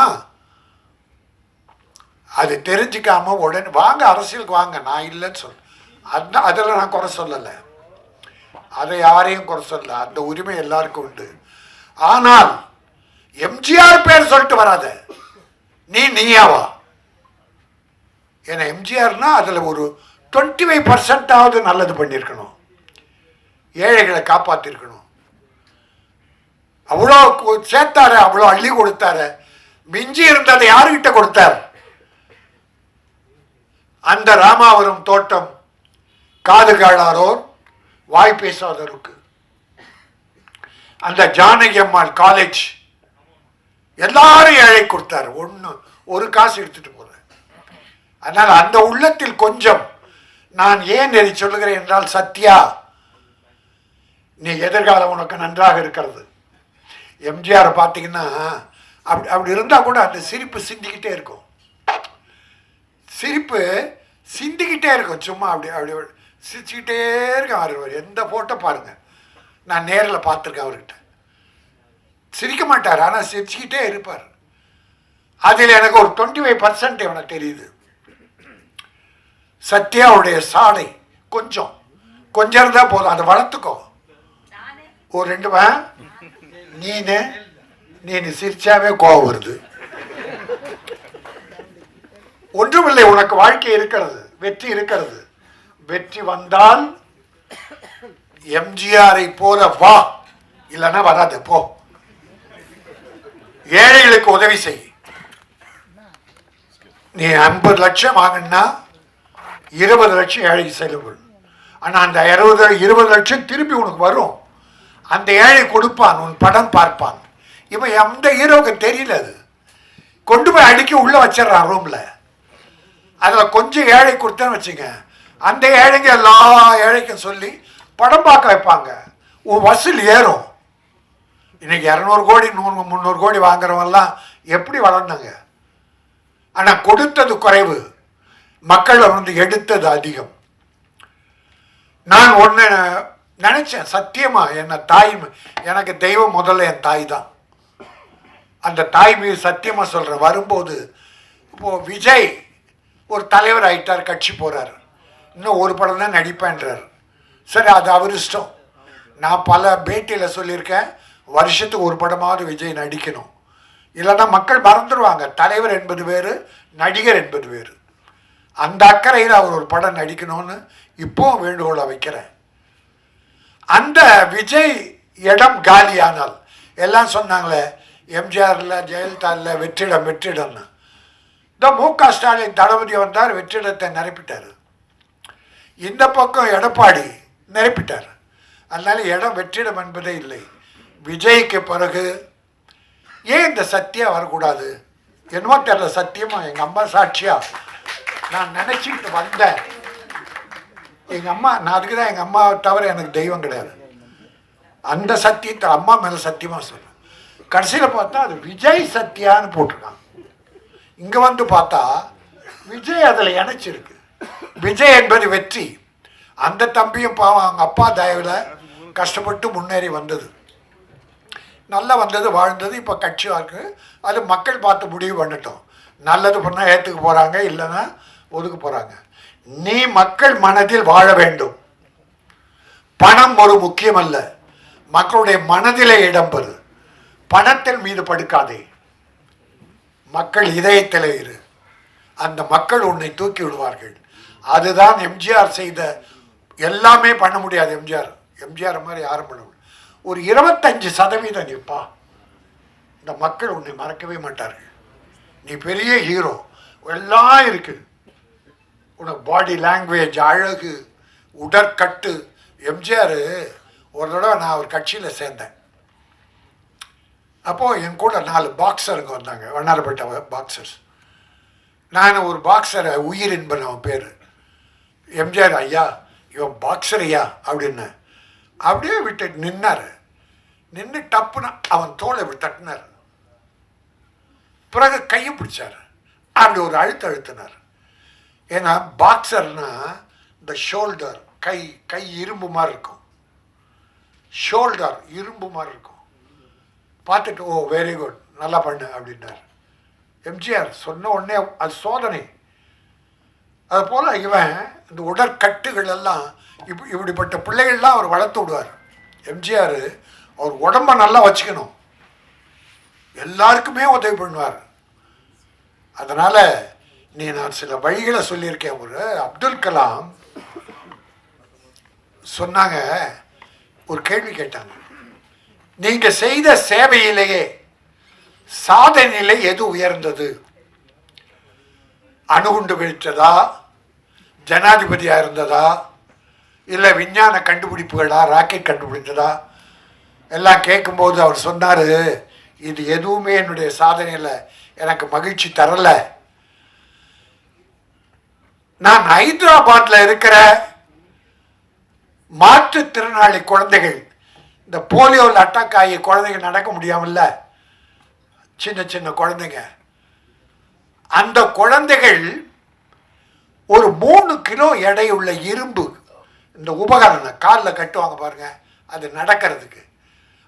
அது தெரிஞ்சுக்காம உடனே வாங்க அரசியலுக்கு வாங்க, நான் இல்லைன்னு சொல்ல, அதில் நான் குறை சொல்லலை, அதை யாரையும் குறை சொல்ல, அந்த உரிமை எல்லாருக்கும் உண்டு. ஆனால் எம்ஜிஆர் பேர் சொல்லிட்டு வராத, நீயாவா? ஏன்னா எம்ஜிஆர்னா அதில் ஒரு 25% நல்லது பண்ணியிருக்கணும், ஏழைகளை காப்பாற்றிருக்கணும். அவ்வளோ சேர்த்தாரு, அவ்வளோ அள்ளி கொடுத்தாரு. மிஞ்சி இருந்ததை யாருக்கிட்ட கொடுத்தார்? அந்த ராமாவரம் தோட்டம் காது கேளாரோர் வாய் பேசாதோருக்கு, அந்த ஜானகி அம்மாள் காலேஜ் எல்லாரும் ஏழை கொடுத்தாரு. ஒரு காசு எடுத்துட்டு போற. அதனால் அந்த உள்ளத்தில் கொஞ்சம் நான் ஏன் இதை சொல்லுகிறேன் என்றால், சத்யா நீ எதிர்காலம் உனக்கு நன்றாக இருக்கிறது. எம்ஜிஆரை பார்த்தீங்கன்னா அப்படி இருந்தால் கூட அந்த சிரிப்பு சிந்திக்கிட்டே இருக்கும், சிரிப்பு சிந்திக்கிட்டே இருக்கும். சும்மா அப்படி சிரிச்சுக்கிட்டே இருக்கும். அவர் எந்த ஃபோட்டோ பாருங்கள், நான் நேரில் பார்த்துருக்கேன் அவர்கிட்ட. சிரிக்க மாட்டார், ஆனால் சிரிச்சுக்கிட்டே இருப்பார். அதில் எனக்கு ஒரு 25% எனக்கு தெரியுது. சத்யாவுடைய சாலை கொஞ்சம் இருந்தால் போதும், அதை வளர்த்துக்கோ. ஒரு 2 நீ சிரிச்சாவே கோவம் வருது. ஒன்றுமில்லை, உனக்கு வாழ்க்கை இருக்கிறது, வெற்றி இருக்கிறது. வெற்றி வந்தால் எம்ஜிஆரை போல வா, இல்லைன்னா வராது போ. ஏழைகளுக்கு உதவி செய். நீ 50 லட்சம் வாங்கினா 20 லட்சம் ஏழைக்கு செலவு. ஆனால் அந்த 20 லட்சம் திருப்பி உனக்கு வரும். அந்த ஏழை கொடுப்பான், உன் படம் பார்ப்பான். இவன் எந்த ஹீரோவுக்கு தெரியல, அது கொண்டு போய் அடிக்க உள்ள வச்சிடறான் ரூம்ல. அதில் கொஞ்சம் ஏழை கொடுத்தேன்னு வச்சுங்க, அந்த ஏழைங்க எல்லா ஏழைக்கும் சொல்லி படம் பார்க்க வைப்பாங்க. உன் வசூல் ஏறும். இன்னைக்கு 200 கோடி 100 300 கோடி வாங்குறவங்கலாம் எப்படி வளர்ந்தாங்க? ஆனால் கொடுத்தது குறைவு, மக்கள் வந்து எடுத்தது அதிகம். நான் ஒன்று நினைச்சேன், சத்தியமா எனக்கு தெய்வம் முதல்ல என் தாய் தான். அந்த தாய் மீது சத்தியமா சொல்றேன். வரும்போது இப்போ விஜய் ஒரு தலைவர் ஆயிட்டார், கட்சி போறாரு, இன்னும் ஒரு படம் தான் நடிப்பேன்றார். சரி, அது அவர் இஷ்டம். நான் பல பேட்டியில் சொல்லியிருக்கேன், வருஷத்துக்கு ஒரு படமாவது விஜய் நடிக்கணும், இல்லைன்னா மக்கள் மறந்துடுவாங்க. தலைவர் என்பது வேறு, நடிகர் என்பது வேறு. அந்த அக்கறையில் அவர் ஒரு படம் நடிக்கணும்னு இப்போவும் வேண்டுகோளை வைக்கிறேன். அந்த விஜய் இடம் காலியானால், எல்லாம் சொன்னாங்களே எம்ஜிஆர் இல்லை, ஜெயலலிதா இல்லை, வெற்றிடம்னு. இந்த மு.க. ஸ்டாலின் தளபதி வந்தார், வெற்றிடத்தை நிரப்பிட்டார். இந்த பக்கம் எடப்பாடி நிரப்பிட்டார். அதனால இடம் வெற்றிடம் என்பதே இல்லை. விஜய்க்கு பிறகு ஏன் இந்த சத்யா வரக்கூடாது? என்னமோ தெரியல, சத்தியமாக எங்கள் அம்மா சாட்சியா நான் நினச்சிக்கிட்டு வந்தேன். எங்கள் அம்மா, நான் அதுக்கு தான் எங்கள் அம்மாவை தவிர எனக்கு தெய்வம் கிடையாது. அந்த சத்தியத்தை அம்மா மேலே சத்தியமாக சொல்கிறேன். கடைசியில் பார்த்தா அது விஜய் சத்யான்னு போட்டிருக்காங்க. இங்கே வந்து பார்த்தா விஜய் அதில் இணைச்சிருக்கு. விஜய் என்பது வெற்றி. அந்த தம்பியும் பாவம் அவங்க அப்பா தயவில் கஷ்டப்பட்டு முன்னேறி வந்தது, நல்லா வந்தது, வாழ்ந்தது. இப்போ கட்சியாக இருக்குது. அது மக்கள் பார்த்து முடிவு பண்ணட்டும். நல்லது பண்ணால் ஏற்றுக்க போகிறாங்க, இல்லைன்னா ஒதுக்க போகிறாங்க. நீ மக்கள் மனதில் வாழ வேண்டும். பணம் ஒரு முக்கியம் அல்ல, மக்களுடைய மனதிலே இடம்பெறு. பணத்தின் மீது படுக்காதே, மக்கள் இதயத்திலே இரு. அந்த மக்கள் உன்னை தூக்கி விடுவார்கள். அதுதான் எம்ஜிஆர் செய்த. எல்லாமே பண்ண முடியாது எம்ஜிஆர் மாதிரி யாரும் பண்ண முடியாது. ஒரு 25% நிற்பா, இந்த மக்கள் உன்னை மறக்கவே மாட்டார்கள். நீ பெரிய ஹீரோ, எல்லாம் இருக்கு. உனக்கு பாடி லாங்குவேஜ், அழகு, உடற்கட்டு. எம்ஜிஆர் ஒரு தடவை நான் ஒரு கட்சியில் சேர்ந்தேன். அப்போது என் கூட 4 பாக்ஸருங்க வந்தாங்க, வண்ணாரப்பேட்டை பாக்ஸர்ஸ். நான் ஒரு பாக்ஸரை, உயிர் என்பன் அவன் பேர். எம்ஜிஆர் ஐயா இவன் பாக்ஸர் ஐயா அப்படின்னு அப்படியே விட்டு நின்னார். நின்று டப்புன்னு அவன் தோலை இப்படி தட்டினார். பிறகு கையை பிடிச்சார், அப்படி ஒரு அழுத்தினார். ஏன்னா பாக்ஸர்னா இந்த ஷோல்டர், கை இரும்பு மாதிரி இருக்கும். ஷோல்டர் இரும்பு மாதிரி இருக்கும். பார்த்துட்டு ஓ வெரி குட், நல்லா பண்ணு அப்படின்னார். எம்ஜிஆர் சொன்ன உடனே அது சோதனை. அதுபோல் இவன் இந்த உடற்கட்டுகள் எல்லாம் இப்படிப்பட்ட பிள்ளைகள்லாம் அவர் வளர்த்து விடுவார். எம்ஜிஆர் அவர் உடம்பை நல்லா வச்சுக்கணும், எல்லாருக்குமே உதவி பண்ணுவார். அதனால் நான் சில வழிகளை சொல்லியிருக்கேன். ஒரு அப்துல் கலாம் சொன்னாங்க, ஒரு கேள்வி கேட்டாங்க, நீங்கள் செய்த சேவையிலேயே சாதனையிலே எது உயர்ந்தது? அணுகுண்டு வெடித்ததா, ஜனாதிபதியாக இருந்ததா, இல்லை விஞ்ஞான கண்டுபிடிப்புகளா, ராக்கெட் கண்டுபிடித்ததா? எல்லாம் கேட்கும்போது அவர் சொன்னார், இது எதுவுமே என்னுடைய சாதனையில் எனக்கு மகிழ்ச்சி தரலை. நான் ஹைதராபாத்தில் இருக்கிற மாற்றுத்திறனாளி குழந்தைகள், இந்த போலியோவில் அட்டாக் ஆகி குழந்தைங்க நடக்க முடியாமல்ல, சின்ன சின்ன குழந்தைங்க, அந்த குழந்தைகள் ஒரு 3 கிலோ எடையுள்ள இரும்பு, இந்த உபகரணம் காலில் கட்டுவாங்க பாருங்க, அது நடக்கிறதுக்கு.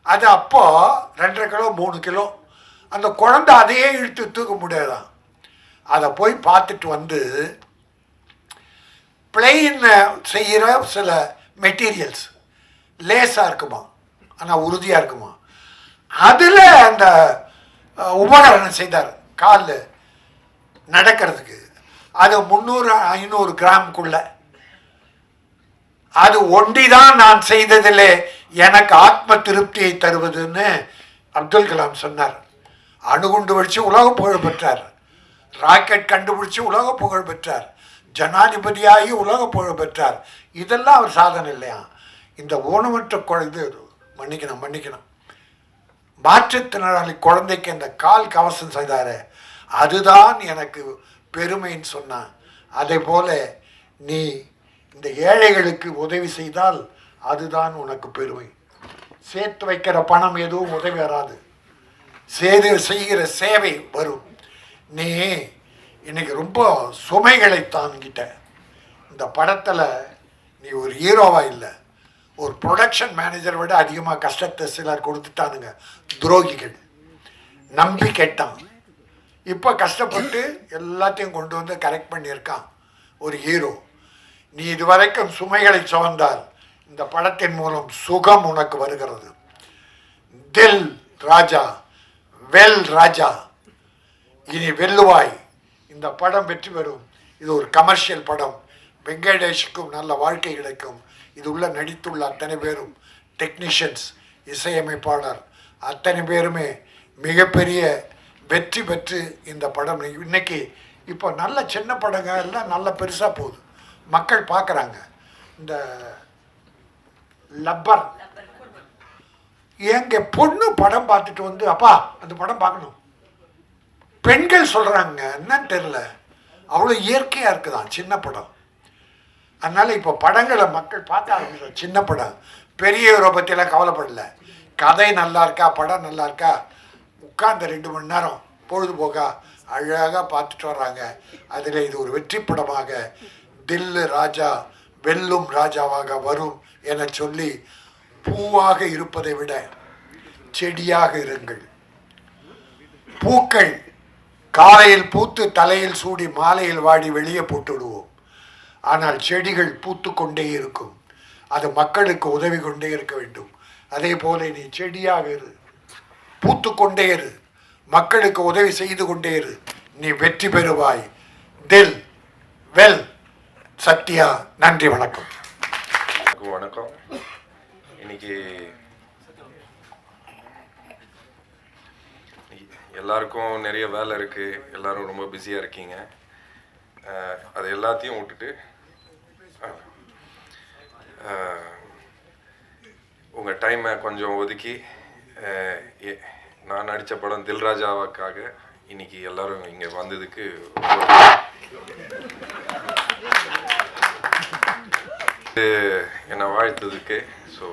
அது அப்போ 2.5 கிலோ 3 கிலோ. அந்த குழந்தை அதையே இழுத்து தூக்க முடியாதான். அதை போய் பார்த்துட்டு வந்து பிளெயின் செய்கிற சில மெட்டீரியல்ஸ் லேஸாக இருக்குமா, ஆனால் உறுதியாக இருக்குமா, அதில் அந்த உபகரணம் செய்தார் காலில் நடக்கிறதுக்கு. அது 300-500 கிராமுக்குள்ள. அது ஒண்டிதான் நான் செய்ததிலே எனக்கு ஆத்ம திருப்தியை தருவதுன்னு அப்துல் கலாம் சொன்னார். அணுகுண்டு வெடிச்சு உலக புகழ் பெற்றார், ராக்கெட் கண்டுபிடிச்சு உலக புகழ் பெற்றார், ஜனாதிபதியாகி உலக புகழ் பெற்றார். இதெல்லாம் அவர் சாதனை இல்லையா? இந்த ஊனமற்ற குழந்தை, மன்னிக்கணும், மாற்றுத்திறனாளி குழந்தைக்கு இந்த கால் கவசம் செய்தாரு, அதுதான் எனக்கு பெருமைன்னு சொன்னான். அதே போல நீ இந்த ஏழைகளுக்கு உதவி செய்தால் அதுதான் உனக்கு பெருமை. சேர்த்து வைக்கிற பணம் எதுவும் உதவி வராது, செய்கிற சேவை வரும். நீ இன்னைக்கு ரொம்ப சுமைகளை தாங்கிட்ட. இந்த படத்தில் நீ ஒரு ஹீரோவா இல்லை, ஒரு ப்ரொடக்ஷன் மேனேஜரை விட அதிகமாக கஷ்டத்தை சிலர் கொடுத்துட்டானுங்க, துரோகிகள். நம்பி கேட்டான், இப்போ கஷ்டப்பட்டு எல்லாத்தையும் கொண்டு வந்து கரெக்ட் பண்ணியிருக்கான் ஒரு ஹீரோ. நீ இதுவரைக்கும் சுமைகளை சுமந்தால் இந்த படத்தின் மூலம் சுகம் உனக்கு வருகிறது. தில் ராஜா, வெல் ராஜா, இனி வெல்லுவாய். இந்த படம் வெற்றி பெறும். இது ஒரு கமர்ஷியல் படம். வெங்கடேஷுக்கும் நல்ல வாழ்க்கை கிடைக்கும். இது உள்ள நடித்துள்ள அத்தனை பேரும், டெக்னீஷியன்ஸ், இசையமைப்பாளர் அத்தனை பேருமே மிகப்பெரிய வெற்றி பெற்று இந்த படம் இன்னைக்கு இப்போ நல்ல சின்ன படங்க எல்லாம் நல்ல பெருசாக போகுது, மக்கள் பார்க்குறாங்க. இந்த லப்பர் எங்க பொண்ணு படம் பார்த்துட்டு வந்து, அப்பா அந்த படம் பார்க்கணும், பெண்கள் சொல்கிறாங்க என்னன்னு தெரில, அவ்வளோ இயற்கையாக இருக்குதான் சின்ன படம். அதனால் இப்போ படங்களை மக்கள் பார்க்க ஆரம்பிச்சோம். சின்ன படம் பெரிய ஹீரோ பற்றியெல்லாம் கவலைப்படல. கதை நல்லா இருக்கா, படம் நல்லா இருக்கா, உட்கார்ந்த 2 மணி நேரம் பொழுதுபோக்கா அழகாக பார்த்துட்டு வர்றாங்க. அதில் இது ஒரு வெற்றி படமாக தில்லு ராஜா வெல்லும் ராஜாவாக வரும் என சொல்லி, பூவாக இருப்பதை விட செடியாக இருங்கள். பூக்கள் காலையில் பூத்து தலையில் சூடி மாலையில் வாடி வெளியே போட்டு விடுவோம். ஆனால் செடிகள் பூத்து கொண்டே இருக்கும். அது மக்களுக்கு உதவி கொண்டே இருக்க வேண்டும். அதே போல நீ செடியாக இரு, பூத்து கொண்டே இரு, மக்களுக்கு உதவி செய்து கொண்டே இரு, நீ வெற்றி பெறுவாய். தில் வெல் சத்யா. நன்றி, வணக்கம். வணக்கம். இன்னைக்கு எல்லாருக்கும் நிறைய வேலை இருக்குது, எல்லாரும் ரொம்ப பிஸியாக இருக்கீங்க. அது எல்லாத்தையும் விட்டுட்டு உங்கள் டைமை கொஞ்சம் ஒதுக்கி நான் நடித்த படம் தில்ராஜாவுக்காக இன்னைக்கு எல்லாரும் இங்கே வந்ததுக்கு என்னை வாழ்த்ததுக்கு. ஸோ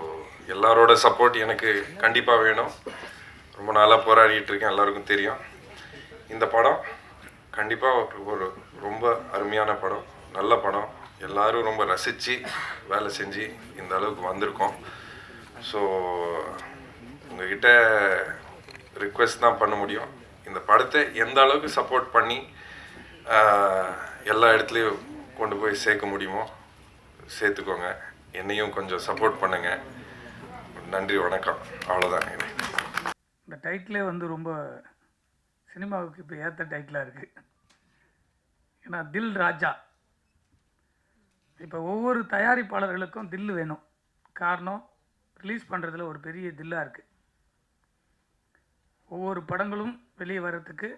எல்லாரோட சப்போர்ட் எனக்கு கண்டிப்பாக வேணும். ரொம்ப நாளாக போராடிட்டு இருக்கேன், எல்லாருக்கும் தெரியும். இந்த படம் கண்டிப்பாக ஒரு ரொம்ப அருமையான படம், நல்ல படம். எல்லாரும் ரொம்ப ரசித்து வேலை செஞ்சு இந்த அளவுக்கு வந்திருக்கோம். ஸோ உங்ககிட்ட ரிக்வெஸ்ட் தான் பண்ண முடியும், இந்த படத்தை எந்த அளவுக்கு சப்போர்ட் பண்ணி எல்லா இடத்துலையும் கொண்டு போய் சேர்க்க முடியுமோ சேர்த்துக்கோங்க. என்னையும் கொஞ்சம் சப்போர்ட் பண்ணுங்கள். நன்றி, வணக்கம். அவ்வளோதான். இந்த டைட்டிலே வந்து ரொம்ப சினிமாவுக்கு இப்போ ஏற்ற டைட்டிலாக இருக்குது. ஏன்னா தில் ராஜா, இப்போ ஒவ்வொரு தயாரிப்பாளர்களுக்கும் தில்லு வேணும். காரணம், ரிலீஸ் பண்ணுறதுல ஒரு பெரிய தில்லாக இருக்குது. ஒவ்வொரு படங்களும் வெளியே வர்றதுக்கு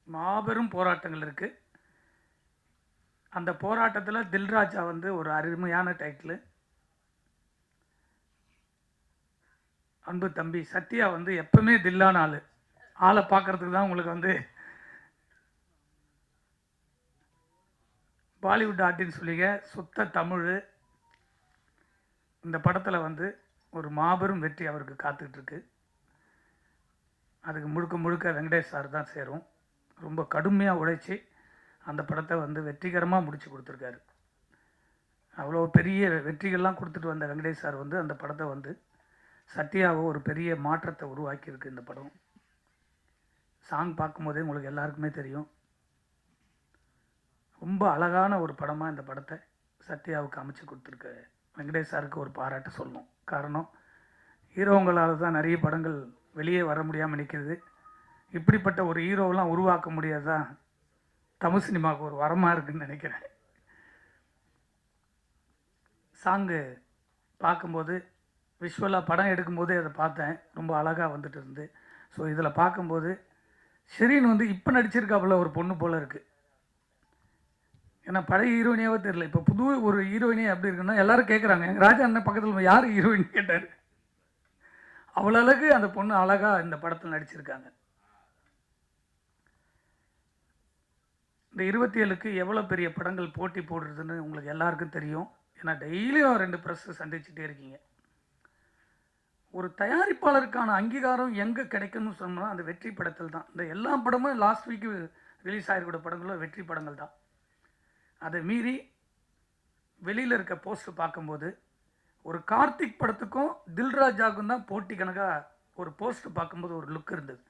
மாபெரும் போராட்டங்கள் இருக்குது. அந்த போராட்டத்தில் தில்ராஜா வந்து ஒரு அருமையான டைட்டிலு. அன்பு தம்பி சத்யா வந்து எப்பவுமே தில்லான ஆளை பார்க்குறதுக்கு தான் உங்களுக்கு வந்து பாலிவுட் ஆர்டின்னு சொல்லிங்க சுத்த தமிழ். இந்த படத்தில் வந்து ஒரு மாபெரும் வெற்றி அவருக்கு காத்துட்ருக்கு. அதுக்கு முழுக்க முழுக்க வெங்கடேஷ் சார் தான் சேரும். ரொம்ப கடுமையாக உழைச்சி அந்த படத்தை வந்து வெற்றிகரமாக முடித்து கொடுத்துருக்காரு. அவ்வளோ பெரிய வெற்றிகள்லாம் கொடுத்துட்டு வந்த வெங்கடேஷ் சார் வந்து அந்த படத்தை வந்து சத்யாவை ஒரு பெரிய மாற்றத்தை உருவாக்கியிருக்கு. இந்த படம் சாங் பார்க்கும்போதே உங்களுக்கு எல்லாருக்குமே தெரியும். ரொம்ப அழகான ஒரு படமாக இந்த படத்தை சத்யாவுக்கு அமைச்சு கொடுத்துருக்க வெங்கடேஷ் சாருக்கு ஒரு பாராட்டு சொல்லணும். காரணம், ஹீரோங்களால் தான் நிறைய படங்கள் வெளியே வர முடியாமல் நிற்கிறது. இப்படிப்பட்ட ஒரு ஹீரோவெலாம் உருவாக்க முடியாதான் தமிழ் சினிமாவுக்கு ஒரு வரமாக இருக்குதுன்னு நினைக்கிறேன். சாங்கு பார்க்கும்போது விஷுவலாக படம் எடுக்கும்போதே அதை பார்த்தேன், ரொம்ப அழகாக வந்துட்டு இருந்து. ஸோ இதில் பார்க்கும்போது ஷெரீன் வந்து இப்போ நடிச்சிருக்காப்புல ஒரு பொண்ணு போல் இருக்குது. ஏன்னா பழைய ஹீரோயினியாவே தெரியல, இப்போ புது ஒரு ஹீரோயினே எப்படி இருக்குன்னா எல்லாரும் கேட்குறாங்க. எங்கள் ராஜா அண்ணன் பக்கத்தில் யார் ஹீரோயின் கேட்டார். அவ்வளோ அழகு அந்த பொண்ணு அழகாக இந்த படத்தில் நடிச்சிருக்காங்க. இந்த 27க்கு எவ்வளோ பெரிய படங்கள் போட்டி போடுறதுன்னு உங்களுக்கு எல்லாருக்கும் தெரியும். ஏன்னா டெய்லியும் 2 ப்ரெஸ் சந்திச்சுட்டே இருக்கீங்க. ஒரு தயாரிப்பாளருக்கான அங்கீகாரம் எங்கே கிடைக்கும்னு சொன்னால் அந்த வெற்றி படத்தில் தான். இந்த எல்லா படமும் லாஸ்ட் வீக்கு ரிலீஸ் ஆகிருக்கிற படங்களும் வெற்றி படங்கள் தான். அதை மீறி வெளியில் இருக்க போஸ்டர் பார்க்கும்போது ஒரு கார்த்திக் படத்துக்கும் தில்ராஜாவுக்கும் தான் போட்டி கணக்காக ஒரு போஸ்டர் பார்க்கும்போது ஒரு லுக் இருந்தது.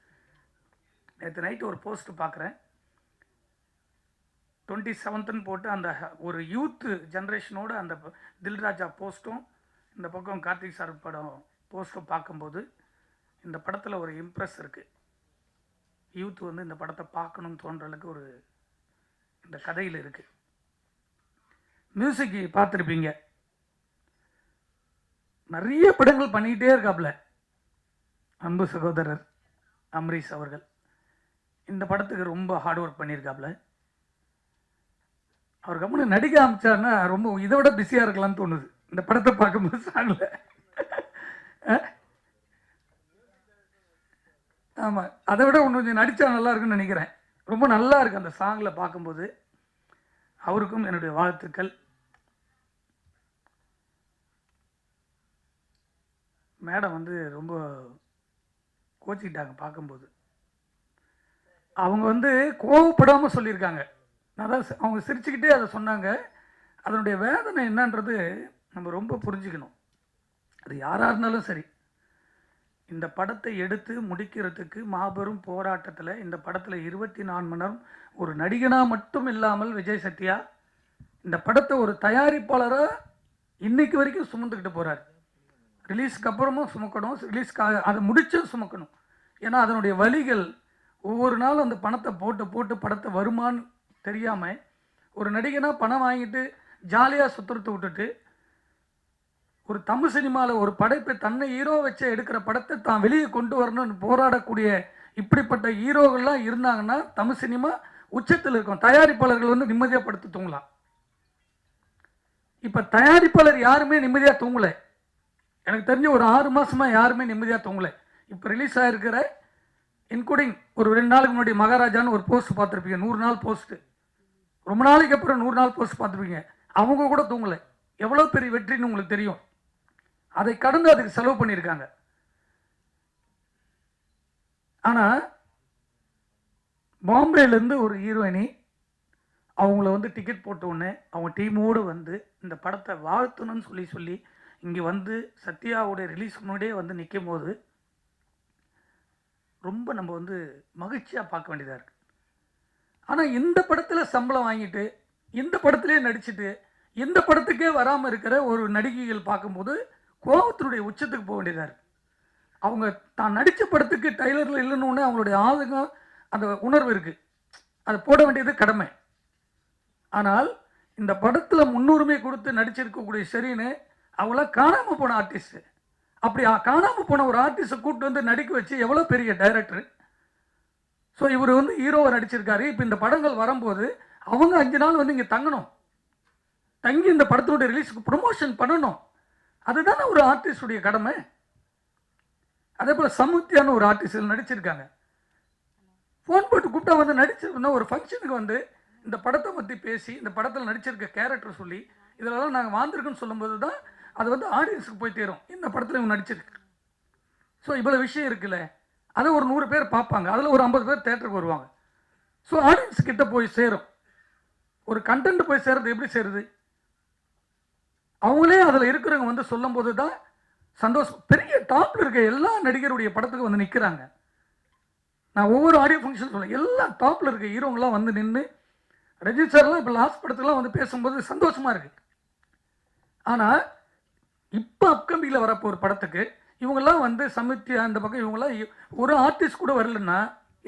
நேற்று நைட்டு ஒரு போஸ்டர் பார்க்குறேன், 27ன்னு போட்டு அந்த ஒரு யூத்து ஜென்ரேஷனோட அந்த தில்ராஜா போஸ்ட்டும் இந்த பக்கம் கார்த்திக் சார் படம் போஸ்ட்டும் பார்க்கும்போது இந்த படத்தில் ஒரு இம்ப்ரெஸ் இருக்குது. யூத் வந்து இந்த படத்தை பார்க்கணும்னு தோன்ற அளவுக்கு ஒரு இந்த கதையில் இருக்குது. மியூசிக் பார்த்துருப்பீங்க, நிறைய படங்கள் பண்ணிக்கிட்டே இருக்காப்புல அன்பு சகோதரர் அம்ரீஷ் அவர்கள். இந்த படத்துக்கு ரொம்ப ஹார்ட் ஒர்க் பண்ணியிருக்காப்புல. அவர் கம்முன்னு நடிக்க ஆரம்பிச்சாருன்னா ரொம்ப இதை விட பிஸியாக இருக்கலாம்னு தோணுது இந்த படத்தை பார்க்கும்போது. சாங்கில் ஆமாம், அதை விட ஒன்று கொஞ்சம் நடித்தா நல்லா இருக்குன்னு நினைக்கிறேன். ரொம்ப நல்லா இருக்குது அந்த சாங்கில் பார்க்கும்போது. அவருக்கும் என்னுடைய வாழ்த்துக்கள். மேடம் வந்து ரொம்ப கோச்சிக்கிட்டாங்க பார்க்கும்போது. அவங்க வந்து கோவப்படாமல் சொல்லியிருக்காங்க. அதான் அவங்க சிரிச்சுக்கிட்டே அதை சொன்னாங்க. அதனுடைய வேதனை என்னன்றது நம்ம ரொம்ப புரிஞ்சுக்கணும். அது யாராக இருந்தாலும் சரி, இந்த படத்தை எடுத்து முடிக்கிறதுக்கு மாபெரும் போராட்டத்தில் இந்த படத்தில் 24 மணி நேரம் ஒரு நடிகனாக மட்டும் இல்லாமல் விஜய் சத்யா இந்த படத்தை ஒரு தயாரிப்பாளராக இன்னைக்கு வரைக்கும் சுமந்துக்கிட்டு போகிறார். ரிலீஸ்க்கு அப்புறமும் சுமக்கணும், ரிலீஸ்க்காக அதை முடிச்சும் சுமக்கணும். ஏன்னா அதனுடைய வழிகள் ஒவ்வொரு நாளும் அந்த பணத்தை போட்டு போட்டு படத்தை வருமானு தெரியாமல் ஒரு நடிகனாக பணம் வாங்கிட்டு ஜாலியாக சுற்றுறத விட்டுட்டு ஒரு தமிழ் சினிமாவில் ஒரு படைப்பை தன்னை ஹீரோ வச்சு எடுக்கிற படத்தை தான் வெளியே கொண்டு வரணும்னு போராடக்கூடிய இப்படிப்பட்ட ஹீரோகள்லாம் இருந்தாங்கன்னா தமிழ் சினிமா உச்சத்தில் இருக்கும். தயாரிப்பாளர்கள் வந்து நிம்மதியாக படுத்து தூங்கலாம். இப்போ தயாரிப்பாளர் யாருமே நிம்மதியாக தூங்கலை. எனக்கு தெரிஞ்ச ஒரு 6 மாதமாக யாருமே நிம்மதியாக தூங்கலை. இப்போ ரிலீஸ் ஆகிருக்கிற இன்க்ளூடிங் ஒரு 2 நாளுக்கு முன்னாடி மகாராஜான்னு ஒரு போஸ்ட் பார்த்துருப்பீங்க, 100 நாள் போஸ்ட்டு. ரொம்ப நாளைக்கு அப்புறம் 100 நாள் போஸ்ட் பார்த்துருப்பீங்க. அவங்க கூட தூங்கலை. எவ்வளோ பெரிய வெற்றின்னு உங்களுக்கு தெரியும். அதை கடந்து அதுக்கு செலவு பண்ணியிருக்காங்க. ஆனால் பாம்பேலேருந்து ஒரு ஹீரோயினி அவங்கள வந்து டிக்கெட் போட்ட உடனே அவங்க டீமோடு வந்து இந்த படத்தை வாழ்த்தணும்னு சொல்லி இங்கே வந்து சத்யாவோடைய ரிலீஸ் முன்னாடியே வந்து நிற்கும் போது ரொம்ப நம்ம வந்து மகிழ்ச்சியாக பார்க்க வேண்டியதாக இருக்குது. ஆனால் இந்த படத்தில் சம்பளம் வாங்கிட்டு இந்த படத்திலே நடிச்சுட்டு இந்த படத்துக்கே வராமல் இருக்கிற ஒரு நடிகைகள் பார்க்கும்போது கோபத்தினுடைய உச்சத்துக்கு போக வேண்டியதாக இருக்குது. அவங்க தான் நடித்த படத்துக்கு டைலரில் இல்லைன்னு அவங்களுடைய ஆதங்கம் அந்த உணர்வு இருக்குது. அதை போட வேண்டியது கடமை. ஆனால் இந்த படத்தில் முன்னுரிமை கொடுத்து நடிச்சிருக்கக்கூடிய சரின்னு அவங்களாம் காணாமல் போன ஆர்டிஸ்ட்டு. அப்படி காணாமல் போன ஒரு ஆர்டிஸ்ட்டை கூப்பிட்டு வந்து நடிக்க வச்சு எவ்வளோ பெரிய டைரக்டர். ஸோ இவர் வந்து ஹீரோவை நடிச்சிருக்காரு. இப்போ இந்த படங்கள் வரும்போது அவங்க 5 நாள் வந்து இங்கே தங்கணும், தங்கி இந்த படத்தினுடைய ரிலீஸுக்கு ப்ரொமோஷன் பண்ணணும். அதுதானே ஒரு ஆர்டிஸ்டுடைய கடமை. அதே போல் சமுத்தியான்னு ஒரு ஆர்டிஸ்ட் நடிச்சிருக்காங்க. ஃபோன் போட்டு கூப்பிட்டா வந்து நடிச்சிருக்கோன்னா ஒரு ஃபங்க்ஷனுக்கு வந்து இந்த படத்தை பற்றி பேசி இந்த படத்தில் நடிச்சிருக்க கேரக்டர் சொல்லி இதிலெல்லாம் நாங்கள் வாழ்ந்துருக்குன்னு சொல்லும்போது தான் அது வந்து ஆடியன்ஸுக்கு போய் தேரும். இந்த படத்தில் இவங்க நடிச்சிருக்கு. ஸோ இவ்வளோ விஷயம் இருக்குல்ல, அதை ஒரு 100 பேர் பார்ப்பாங்க, அதில் ஒரு 50 பேர் தேட்டருக்கு வருவாங்க. ஸோ ஆடியன்ஸ் கிட்ட போய் சேரும். ஒரு கண்டென்ட் போய் சேர்றது எப்படி சேருது? அவங்களே அதில் இருக்கிறவங்க வந்து சொல்லும் போது தான் சந்தோஷம். பெரிய டாப்பில் இருக்க எல்லா நடிகருடைய படத்துக்கு வந்து நிற்கிறாங்க. நான் ஒவ்வொரு ஆடியோ ஃபங்க்ஷன் சொல்லுவேன், எல்லா டாப்பில் இருக்க ஹீரோங்களாம் வந்து நின்று ரஜினி சார்லாம் இப்போ லாஸ்ட் படத்துக்குலாம் வந்து பேசும்போது சந்தோஷமாக இருக்குது. ஆனால் இப்போ அப்கமிங்கில் வரப்போ ஒரு படத்துக்கு இவங்கெல்லாம் வந்து சமித்யா அந்த பக்கம் இவங்கெல்லாம் ஒரு ஆர்டிஸ்ட் கூட வரலன்னா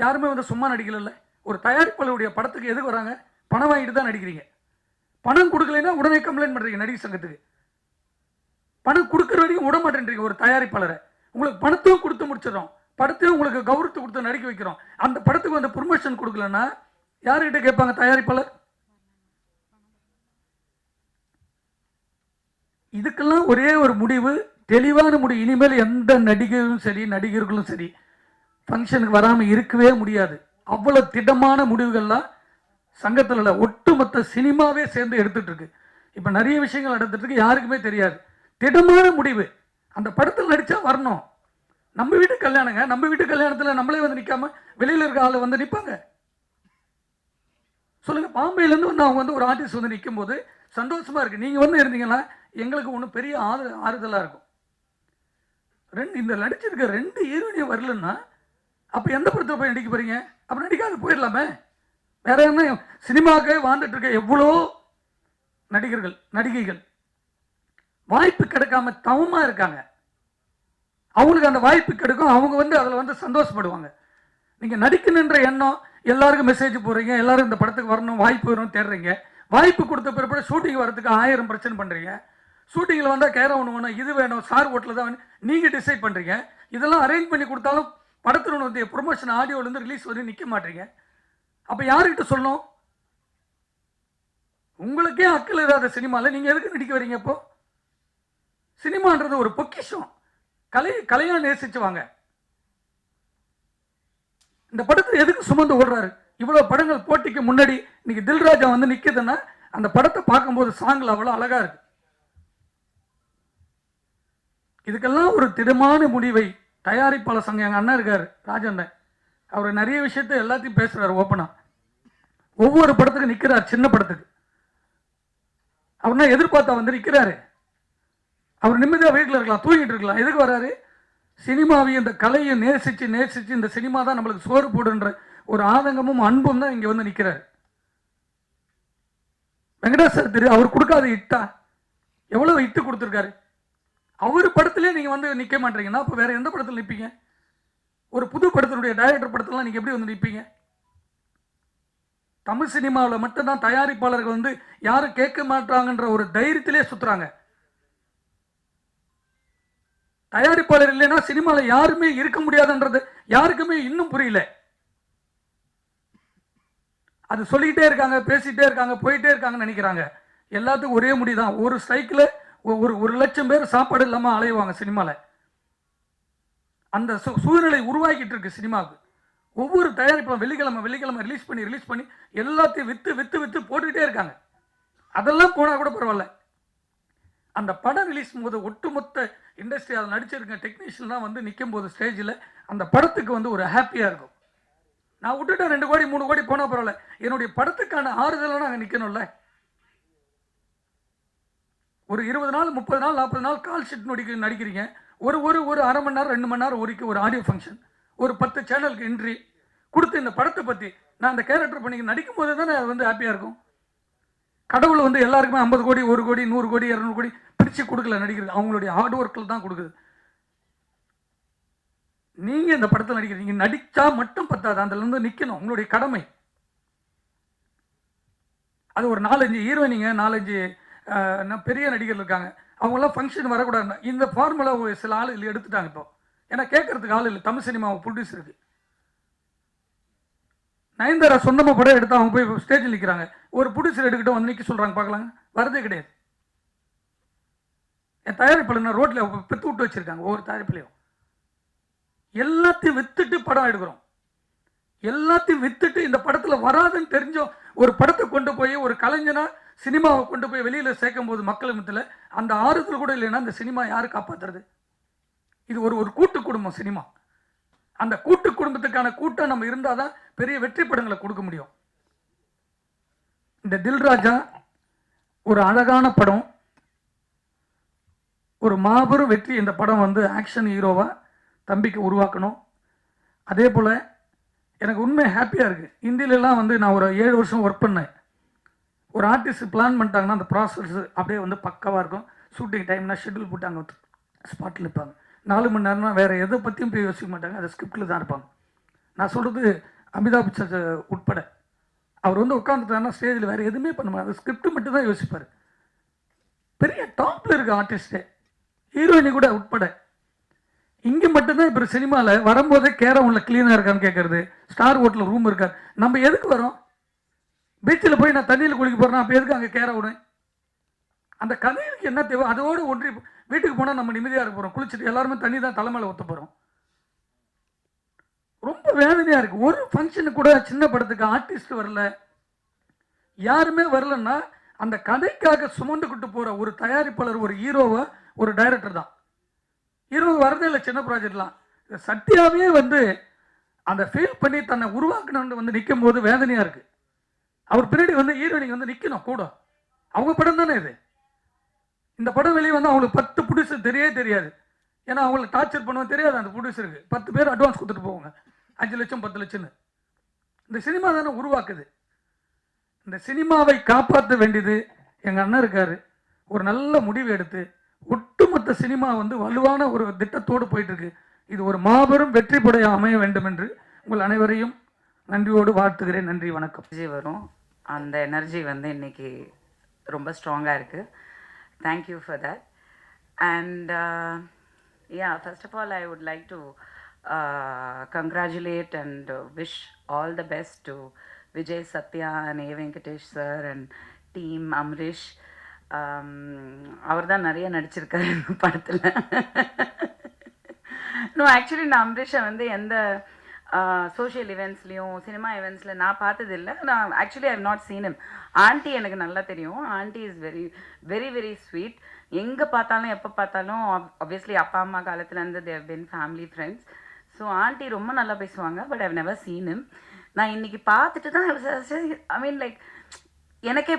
யாருமே வந்து சும்மா நடிக்கல. ஒரு தயாரிப்பாளருடைய படத்துக்கு எதுக்கு வராங்க? பணம் வாங்கிட்டு தான் நடிக்கிறீங்க. பணம் கொடுக்கலைன்னா உடனே கம்ப்ளைண்ட் பண்ணுறீங்க நடிகர் சங்கத்துக்கு. பணம் கொடுக்குற வரைக்கும் விட மாட்டேன்றீங்க ஒரு தயாரிப்பாளரை. உங்களுக்கு பணத்தையும் கொடுத்து முடிச்சிடறோம், படத்தையும் உங்களுக்கு கௌரவத்தை கொடுத்து நடிக்க வைக்கிறோம். அந்த படத்துக்கு வந்து ப்ரொமோஷன் கொடுக்கலன்னா யாருக்கிட்ட கேட்பாங்க தயாரிப்பாளர்? இதுக்கெல்லாம் ஒரே ஒரு முடிவு, தெளிவான முடிவு. இனிமேல் எந்த நடிகரும் சரி நடிகர்களும் சரி ஃபங்க்ஷனுக்கு வராமல் இருக்கவே முடியாது. அவ்வளோ திடமான முடிவுகள்லாம் சங்கத்தில் ஒட்டுமொத்த சினிமாவே சேர்ந்து எடுத்துட்டு இருக்கு. இப்போ நிறைய விஷயங்கள் நடந்துட்டு இருக்கு, யாருக்குமே தெரியாது. திடமான முடிவு. அந்த படத்தில் நடித்தா வரணும். நம்ம வீட்டு கல்யாணங்க, நம்ம வீட்டு கல்யாணத்தில் நம்மளே வந்து நிற்காம வெளியில் இருக்க ஆள் வந்து நிற்பாங்க சொல்லுங்க. பாம்பேலேருந்து வந்து அவங்க வந்து ஒரு ஆர்டிஸ்ட் வந்து நிற்கும் போது சந்தோஷமா இருக்கு. நீங்கள் வந்து இருந்தீங்கன்னா எங்களுக்கு ஒன்றும் பெரிய ஆறுதலாக இருக்கும். இந்த நடிச்சிருக்க 2 ஹீரோயினியும் வரலன்னா அப்போ எந்த படத்தில் போய் நடிக்க போறீங்க? அப்போ நடிக்காது போயிடலாமே. வேற என்ன சினிமாவுக்கு வாழ்ந்துட்டு இருக்க எவ்வளோ நடிகர்கள் நடிகைகள் வாய்ப்பு கிடைக்காம தவமா இருக்காங்க. அவங்களுக்கு அந்த வாய்ப்பு கிடைக்கும், அவங்க வந்து அதில் வந்து சந்தோஷப்படுவாங்க. நீங்கள் நடிக்கணுன்ற எண்ணம், எல்லாருக்கும் மெசேஜ் போடுறீங்க, எல்லாரும் இந்த படத்துக்கு வரணும், வாய்ப்பு வரணும் தேடுறீங்க. வாய்ப்பு கொடுத்த பிறப்பட ஷூட்டிங் வரதுக்கு 1000 பிரச்சனை பண்ணுறீங்க. ஷூட்டிங்கில் வந்தால் கேரம் ஒன்று வேணும், இது வேணும், சார் ஹோட்டலில் தான் நீங்கள் டிசைட் பண்ணுறீங்க. இதெல்லாம் அரேஞ்ச் பண்ணி கொடுத்தாலும் படத்தில் வந்து ப்ரொமோஷன் ஆடியோலேருந்து ரிலீஸ் வந்து நிற்க மாட்டீங்க. அப்போ யாருக்கிட்ட சொல்லணும்? உங்களுக்கே அக்கல் இல்லாத சினிமாவில் நீங்கள் எதுக்கு நடிக்க வரீங்க? இப்போ சினிமான்றது ஒரு பொக்கிஷம். கலையாக நேசிச்சுவாங்க. இந்த படத்தை எதுக்கு சுமந்து ஓடுறாரு? இவ்வளோ படங்கள் போட்டிக்கு முன்னாடி இன்னைக்கு தில்ராஜா வந்து நிற்குதுன்னா அந்த படத்தை பார்க்கும்போது சாங்கில் அவ்வளோ அழகா இருக்கு. இதுக்கெல்லாம் ஒரு திடமான முடிவை தயாரிப்பாளர் சங்கம், எங்கள் அண்ணன் இருக்கார் ராஜண்ணன், அவர் நிறைய விஷயத்த எல்லாத்தையும் பேசுறாரு ஓப்பனா. ஒவ்வொரு படத்துக்கு நிற்கிறார், சின்ன படத்துக்கு அவர்னா எதிர்பார்த்தா வந்து நிற்கிறாரு. அவர் நிம்மதியாக வீட்டில் இருக்கலாம், தூங்கிட்டு இருக்கலாம். எதுக்கு வராரு? சினிமாவையும் இந்த கலையை நேசிச்சு நேசிச்சு இந்த சினிமா தான் நம்மளுக்கு சோறு போடுன்ற ஒரு ஆதங்கமும் அன்பும் தான் இங்கே வந்து நிற்கிறாரு. வெங்கடேஷ் சார் தெரியும், அவர் கொடுக்காத இட்டா எவ்வளவு இட்டு கொடுத்துருக்காரு. அவர் படத்திலே நீங்கள் வந்து நிற்க மாட்டீங்கன்னா அப்போ வேற எந்த படத்தில் நிற்பீங்க? ஒரு புது படத்தினுடைய டைரக்டர் படத்திலாம் நீங்கள் எப்படி வந்து நிற்பீங்க? தமிழ் சினிமாவில் மட்டும்தான் தயாரிப்பாளர்கள் வந்து யாரும் கேட்க மாட்டாங்கன்ற ஒரு தைரியத்திலே சுற்றுறாங்க. தயாரிப்பாளர் இல்லைன்னா சினிமாவில் யாருமே இருக்க முடியாதுன்றது யாருக்குமே இன்னும் புரியல. அது சொல்லிக்கிட்டே இருக்காங்க, பேசிகிட்டே இருக்காங்க, போயிட்டே இருக்காங்கன்னு நினைக்கிறாங்க. எல்லாத்துக்கும் ஒரே முடிதான். ஒரு ஸ்ட்ரைக்கில் ஒரு லட்சம் பேர் சாப்பாடு இல்லாமல் அலையுவாங்க சினிமாவில். அந்த சூழ்நிலை உருவாக்கிட்டு இருக்கு சினிமாவுக்கு. ஒவ்வொரு தயாரிப்பும் வெள்ளிக்கிழமை ரிலீஸ் பண்ணி எல்லாத்தையும் விற்று போட்டுக்கிட்டே இருக்காங்க. அதெல்லாம் போனால் கூட பரவாயில்ல. அந்த படம் ரிலீஸ் போது ஒட்டுமொத்த இண்டஸ்ட்ரி அதில் நடிச்சிருக்க டெக்னீஷியன்லாம் வந்து நிற்கும் போது ஸ்டேஜில் அந்த படத்துக்கு வந்து ஒரு ஹாப்பியாக இருக்கும். நான் விட்டுட்டேன் 2 கோடி 3 கோடி போனால் பரவாயில்ல, என்னுடைய படத்துக்கான ஆறுதலாக நாங்கள் நிற்கணும்ல. ஒரு 20 நாள் 30 நாள் 40 நாள் கால் ஷீட் நடிக்கிறீங்க. ஒரு அரை மணி நேரம் 2 மணி நேரம் ஒரு ஆடியோ ஃபங்க்ஷன், ஒரு 10 சேனலுக்கு என்ட்ரி கொடுத்து இந்த படத்தை பற்றி நான் அந்த கேரக்டர் பண்ணி நடிக்கும் போது தானே வந்து ஹாப்பியாக இருக்கும். கடவுள் வந்து எல்லாருக்குமே 50 கோடி 1 கோடி 100 கோடி 200 கோடி பிரித்து கொடுக்கல நடிக்கிறது, அவங்களுடைய ஹார்ட் ஒர்க்கில் தான் கொடுக்குது. நீங்கள் இந்த படத்தில் நடிக்கிறீங்க, நடித்தா மட்டும் பத்தாது, அதுலேருந்து நிற்கணும், உங்களுடைய கடமை. அது ஒரு 4-5 ஹீரோயினிங்க 4-5 பெரிய நடிகர்கள் இருக்காங்க, அவங்களாம் ஃபங்க்ஷன் வரக்கூடாது. இந்த ஃபார்முலா சில ஆள் எடுத்துட்டாங்க இப்போ. ஏன்னா கேட்கறதுக்கு ஆள் இல்லை தமிழ் சினிமாவை ப்ரொடியூசருக்கு. நயன்தாரா சொந்தமாக படம் எடுத்து அவங்க போய் ஸ்டேஜில் நிற்கிறாங்க, ஒரு ப்ரொடியூசர் எடுக்கிட்ட வந்து நிற்க சொல்கிறாங்க பார்க்கலாங்க, வரதே கிடையாது. என் தயாரிப்பாளர் ரோட்டில் பெற்று விட்டு வச்சுருக்காங்க. ஒவ்வொரு தயாரிப்புலையும் எல்லாத்தையும் வித்துட்டு படம் எடுக்கிறோம். எல்லாத்தையும் வித்துட்டு இந்த படத்தில் வராதுன்னு தெரிஞ்சோம் ஒரு படத்தை கொண்டு போய் ஒரு கலைஞனா சினிமாவை கொண்டு போய் வெளியில் சேர்க்கும் போது மக்கள் மத்தியில் அந்த ஆறுதல் கூட இல்லைன்னா இந்த சினிமா யாரு காப்பாற்றுறது? இது ஒரு கூட்டு குடும்பம் சினிமா. அந்த கூட்டு குடும்பத்துக்கான கூட்டம் நம்ம இருந்தால் தான் பெரிய வெற்றி படங்களை கொடுக்க முடியும். இந்த தில்ராஜா ஒரு அழகான படம், ஒரு மாபெரும் வெற்றி. இந்த படம் வந்து ஆக்ஷன் ஹீரோவாக தம்பிக்கு உருவாக்கணும். அதே போல் எனக்கு உண்மை ஹாப்பியாக இருக்குது. ஹிந்திலெலாம் வந்து நான் ஒரு 7 வருஷம் ஒர்க் பண்ணேன். ஒரு ஆர்டிஸ்ட் பிளான் பண்ணிட்டாங்கன்னா அந்த ப்ராசஸ் அப்படியே வந்து பக்காவாக இருக்கும். ஷூட்டிங் டைம்னா ஷெட்யூல் போட்டு அங்கே ஸ்பாட்டில் இருப்பாங்க. 4 மணி நேரம்னா வேறு எதை பற்றியும் போய் யோசிக்க மாட்டாங்க, அது ஸ்கிரிப்டில் தான் இருப்பாங்க. நான் சொல்கிறது அமிதாப் பச்சன் உட்பட. அவர் வந்து உட்காந்துட்டாருன்னா ஸ்டேஜில் வேறு எதுவுமே பண்ண மாட்டார், அது ஸ்கிரிப்ட் மட்டும் தான் யோசிப்பார். பெரிய டாப்பில் இருக்க ஆர்டிஸ்ட்டு, ஹீரோயினி கூட உட்பட. இங்கே மட்டும்தான் இப்போ சினிமாவில் வரும்போதே கேரம் உள்ள க்ளீனாக இருக்கான்னு கேட்குறது, ஸ்டார் ஹோட்டலில் ரூம் இருக்கார். நம்ம எதுக்கு வரோம்? பீச்சில் போய் நான் தண்ணியில் குளிக்க போகிறேன், அப்போ எதுக்கு அங்கே கேர விடுவேன்? அந்த கதைக்கு என்ன தேவை? அதோடு ஒன்றி வீட்டுக்கு போனால் நம்ம நிம்மதியாக இருக்க போகிறோம், குளிச்சுட்டு எல்லாருமே தண்ணி தான் தலைமையில் ஊற்ற போகிறோம். ரொம்ப வேதனையாக இருக்குது. ஒரு ஃபங்க்ஷனுக்கு கூட சின்ன படத்துக்கு ஆர்டிஸ்ட் வரல, யாருமே வரலன்னா அந்த கதைக்காக சுமந்துக்கிட்டு போகிற ஒரு தயாரிப்பாளர், ஒரு ஹீரோவை, ஒரு டைரக்டர் தான். ஹீரோ வரதே இல்லை சின்ன ப்ராஜெக்ட்லாம். சத்யாவே வந்து அந்த ஃபீல் பண்ணி தன்னை உருவாக்கணும்னு வந்து நிற்கும் போது வேதனையாக இருக்குது. அவர் பின்னாடி வந்து ஹீரோயினிக்கு வந்து நிற்கணும் கூட. அவங்க படம் தானே இது. இந்த படம் வெளியே வந்து அவங்களுக்கு 10 ப்ரொடியூசர் தெரியாது. ஏன்னா அவங்களை டார்ச்சர் பண்ணுவோம் தெரியாது அந்த ப்ரொடியூசருக்கு. 10 பேர் அட்வான்ஸ் கொடுத்துட்டு போவாங்க, 5 லட்சம் 10 லட்சம்னு. இந்த சினிமா தானே உருவாக்குது. இந்த சினிமாவை காப்பாற்ற வேண்டியது எங்கள் அண்ணன் இருக்கார். ஒரு நல்ல முடிவு எடுத்து ஒட்டுமொத்த சினிமா வந்து வலுவான ஒரு திட்டத்தோடு போயிட்டு இருக்கு. இது ஒரு மாபெரும் வெற்றி படைய அமைய வேண்டும் என்று உங்கள் அனைவரையும் நன்றியோடு வாழ்த்துகிறேன். நன்றி, வணக்கம். வரும் அந்த எனர்ஜி வந்து இன்னைக்கு ரொம்ப ஸ்ட்ராங்காக இருக்குது. Thank you for that. And first of all I would like to congratulate and wish all the best to Vijay, Satya and A. Venkatesh sir and team Amrish. அவர் தான் நிறைய நடிச்சிருக்காரு இந்த படத்தில். நோ ஆக்சுவலி நான் அம்ரிஷை வந்து எந்த சோஷியல் இவெண்ட்ஸ்லேயும் சினிமா இவெண்ட்ஸில் நான் பார்த்ததில்லை. நான் actually I have not seen him. Aunty எனக்கு நல்லா தெரியும். Aunty is very very very sweet. எங்கே பார்த்தாலும் எப்போ பார்த்தாலும் ஆப்வியஸ்லி அப்பா அம்மா காலத்துலேருந்து they've been family friends. So aunty ரொம்ப நல்லா பேசுவாங்க. But I've never seen him. நான் இன்னைக்கு பார்த்துட்டு தான் ஐ மீன் லைக் எனக்கே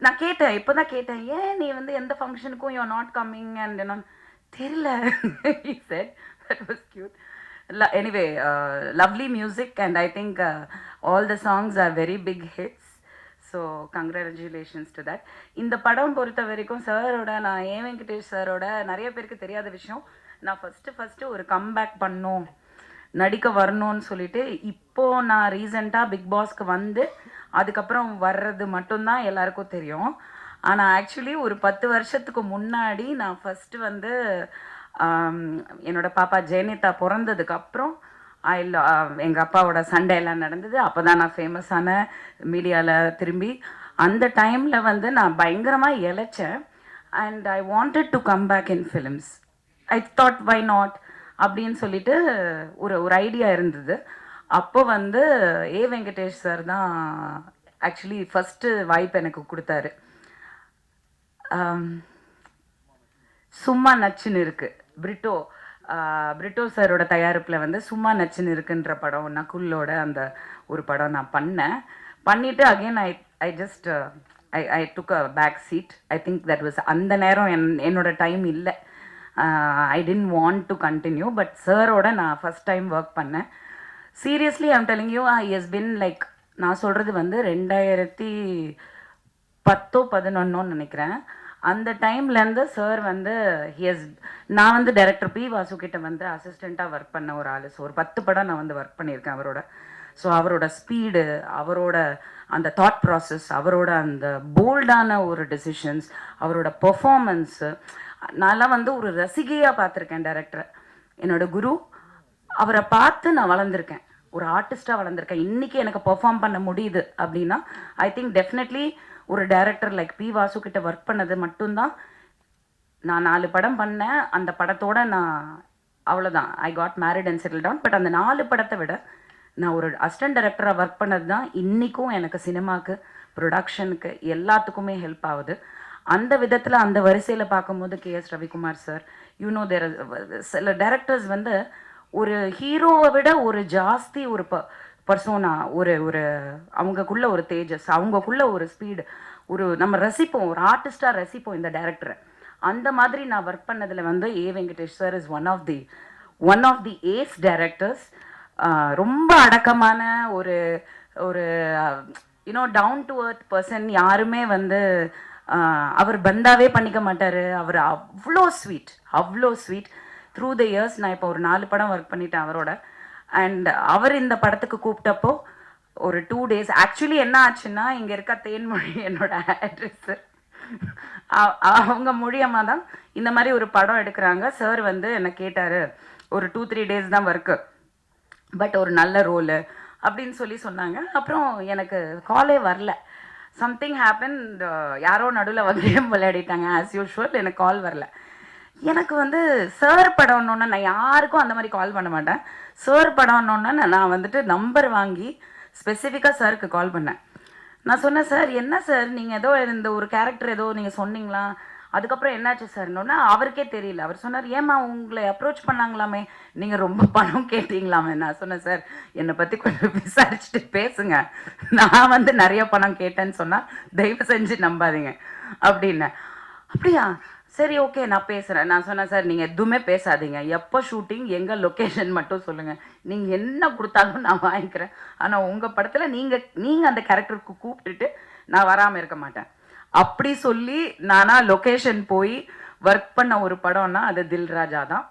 நான் கேட்டேன், இப்போ தான் கேட்டேன், ஏன் நீ வந்து எந்த ஃபங்க்ஷனுக்கும் you are not coming and என்ன தெரியல. he said that was cute. Anyway, lovely music and I think all the songs are very big hits. So congratulations to that. இந்த படம் பொறுத்த வரைக்கும் சாரோட நான் ஏ வெங்கடேஷ் சாரோட நிறைய பேருக்கு தெரியாத விஷயம், நான் ஃபஸ்ட்டு ஒரு கம்பேக் பண்ணோம் நடிக்க வரணும்னு சொல்லிட்டு இப்போது நான் ரீசெண்டாக பிக் பாஸ்க்கு வந்து அதுக்கப்புறம் வர்றது மட்டும்தான் எல்லாருக்கும் தெரியும். ஆனால் ஆக்சுவலி ஒரு 10 வருஷத்துக்கு முன்னாடி நான் ஃபஸ்ட்டு வந்து என்னோட பாப்பா ஜெயனிதா பிறந்ததுக்கப்புறம் எங்கள் அப்பாவோட சண்டை எல்லாம் நடந்தது. அப்போ தான் நான் ஃபேமஸான மீடியாவில் திரும்பி அந்த டைமில் வந்து நான் பயங்கரமாக இழைச்சேன். And I wanted to come back in films. I thought why not அப்படின்னு சொல்லிட்டு ஒரு ஐடியா இருந்தது. அப்போ வந்து ஏ வெங்கடேஷ் சார் தான் ஆக்சுவலி ஃபஸ்ட்டு வாய்ப்பு எனக்கு கொடுத்தாரு. சும்மா நச்சுன்னு இருக்கு பிரிட்டோ சாரோட தயாரிப்பில் வந்து சும்மா நச்சுன்னு இருக்குன்ற படம் நகுலோட அந்த ஒரு படம் நான் பண்ணிவிட்டு again I just I took a back seat. I think that was அந்த நேரம் என்னோட டைம் இல்லை. I didn't want to continue. But சாரோட நான் ஃபஸ்ட் டைம் ஒர்க் பண்ணேன். Seriously I'm telling you I has been like நான் சொல்கிறது வந்து 2010-11 நினைக்கிறேன். அந்த டைம்லேருந்து சார் வந்து நான் வந்து டைரக்டர் பி வாசு கிட்ட வந்து அசிஸ்டண்ட்டாக ஒர்க் பண்ண ஒரு ஆள். ஸோ ஒரு 10 படம் நான் வந்து ஒர்க் பண்ணியிருக்கேன் அவரோட. ஸோ அவரோட ஸ்பீடு, அவரோட அந்த தாட் ப்ராசஸ், அவரோட அந்த போல்டான ஒரு டெசிஷன்ஸ், அவரோட பெர்ஃபார்மன்ஸு, நான்லாம் வந்து ஒரு ரசிகையாக பார்த்துருக்கேன் டைரக்டரை. என்னோட குரு, அவரை பார்த்து நான் வளர்ந்துருக்கேன், ஒரு ஆர்டிஸ்டாக வளர்ந்துருக்கேன். இன்றைக்கி எனக்கு பெர்ஃபார்ம் பண்ண முடியுது அப்படின்னா ஐ திங்க் டெஃபினெட்லி ஒரு டைரக்டர் லைக் பி வாசு கிட்ட ஒர்க் பண்ணது மட்டும்தான். நான் 4 படம் பண்ணேன். அந்த படத்தோட நான் அவ்வளோதான், I got married and settle down. But அந்த 4 படத்தை விட நான் ஒரு அசிஸ்டன்ட் டைரக்டராக ஒர்க் பண்ணது தான் இன்றைக்கும் எனக்கு சினிமாவுக்கு, ப்ரொடக்ஷனுக்கு, எல்லாத்துக்குமே ஹெல்ப் ஆகுது. அந்த விதத்தில் அந்த வரிசையில் பார்க்கும்போது கேஎஸ் ரவிக்குமார் சார், யூனோ தேர் சில டைரக்டர்ஸ் வந்து ஒரு ஹீரோவை விட ஒரு ஜாஸ்தி ஒரு பர்சோனா, ஒரு அவங்கக்குள்ள ஒரு தேஜஸ், அவங்கக்குள்ள ஒரு ஸ்பீடு, ஒரு நம்ம ரசிப்போம், ஒரு ஆர்டிஸ்டாக ரசிப்போம் இந்த டைரக்டரை. அந்த மாதிரி நான் ஒர்க் பண்ணதில் வந்து A Venkatesh sir is one of the ace directors. ரொம்ப அடக்கமான ஒரு you know down to earth person. யாருமே வந்து அவர் பந்தாவே பண்ணிக்க மாட்டார். அவர் அவ்வளோ ஸ்வீட். த்ரூ த இயர்ஸ் நான் இப்போ ஒரு 4 படம் ஒர்க் பண்ணிட்டேன் அவரோட. அண்ட் அவர் இந்த படத்துக்கு கூப்பிட்டப்போ ஒரு 2 days ஆக்சுவலி என்ன ஆச்சுன்னா, இங்கே இருக்க தேன்மொழி என்னோட அட்ரெஸ்ஸு, அவங்க மூலியமாக தான் இந்த மாதிரி ஒரு படம் எடுக்கிறாங்க. சார் வந்து என்னை கேட்டார், ஒரு 2-3 days தான் ஒர்க்கு, பட் ஒரு நல்ல ரோலு அப்படின்னு சொன்னாங்க. அப்புறம் எனக்கு காலே வரல. சம்திங் ஹேப்பன், யாரோ நடுவில் வந்து கேம் விளையாடிட்டாங்க ஆஸ் யூஷுவல். எனக்கு கால் வரல. எனக்கு வந்து சார் படம்னோன்னா நான் யாருக்கும் அந்த மாதிரி கால் பண்ண மாட்டேன். சார் படம்னோன்னா நான் வந்துட்டு நம்பர் வாங்கி ஸ்பெசிஃபிக்காக சாருக்கு கால் பண்ணேன். நான் சொன்னேன், சார் என்ன சார் நீங்கள் ஏதோ இந்த ஒரு கேரக்டர் ஏதோ நீங்கள் சொன்னீங்களா, அதுக்கப்புறம் என்னாச்சு சார்னோன்னா அவருக்கே தெரியல. அவர் சொன்னார், ஏம்மா உங்களை அப்ரோச் பண்ணாங்களாமே, நீங்கள் ரொம்ப பணம் கேட்டீங்களாமே. நான் சொன்னேன், சார் என்னை பற்றி கொஞ்சம் விசாரிச்சுட்டு பேசுங்க, நான் வந்து நிறைய பணம் கேட்டேன்னு சொன்னால் தயவு செஞ்சு நம்பாதீங்க அப்படின்னேன். அப்படியா, சரி ஓகே நான் பேசுகிறேன். நான் சொன்னேன், சார் நீங்கள் எதுவுமே பேசாதீங்க, எப்போ ஷூட்டிங், எங்கள் லொக்கேஷன் மட்டும் சொல்லுங்கள், நீங்கள் என்ன கொடுத்தாலும் நான் வாங்கிக்கிறேன். ஆனால் உங்கள் படத்தில் நீங்கள் அந்த கேரக்டருக்கு கூப்பிட்டுட்டு நான் வராமல் இருக்க மாட்டேன் அப்படி சொல்லி நானா லொக்கேஷன் போய் ஒர்க் பண்ண ஒரு படம்னா அது தில் ராஜா தான்.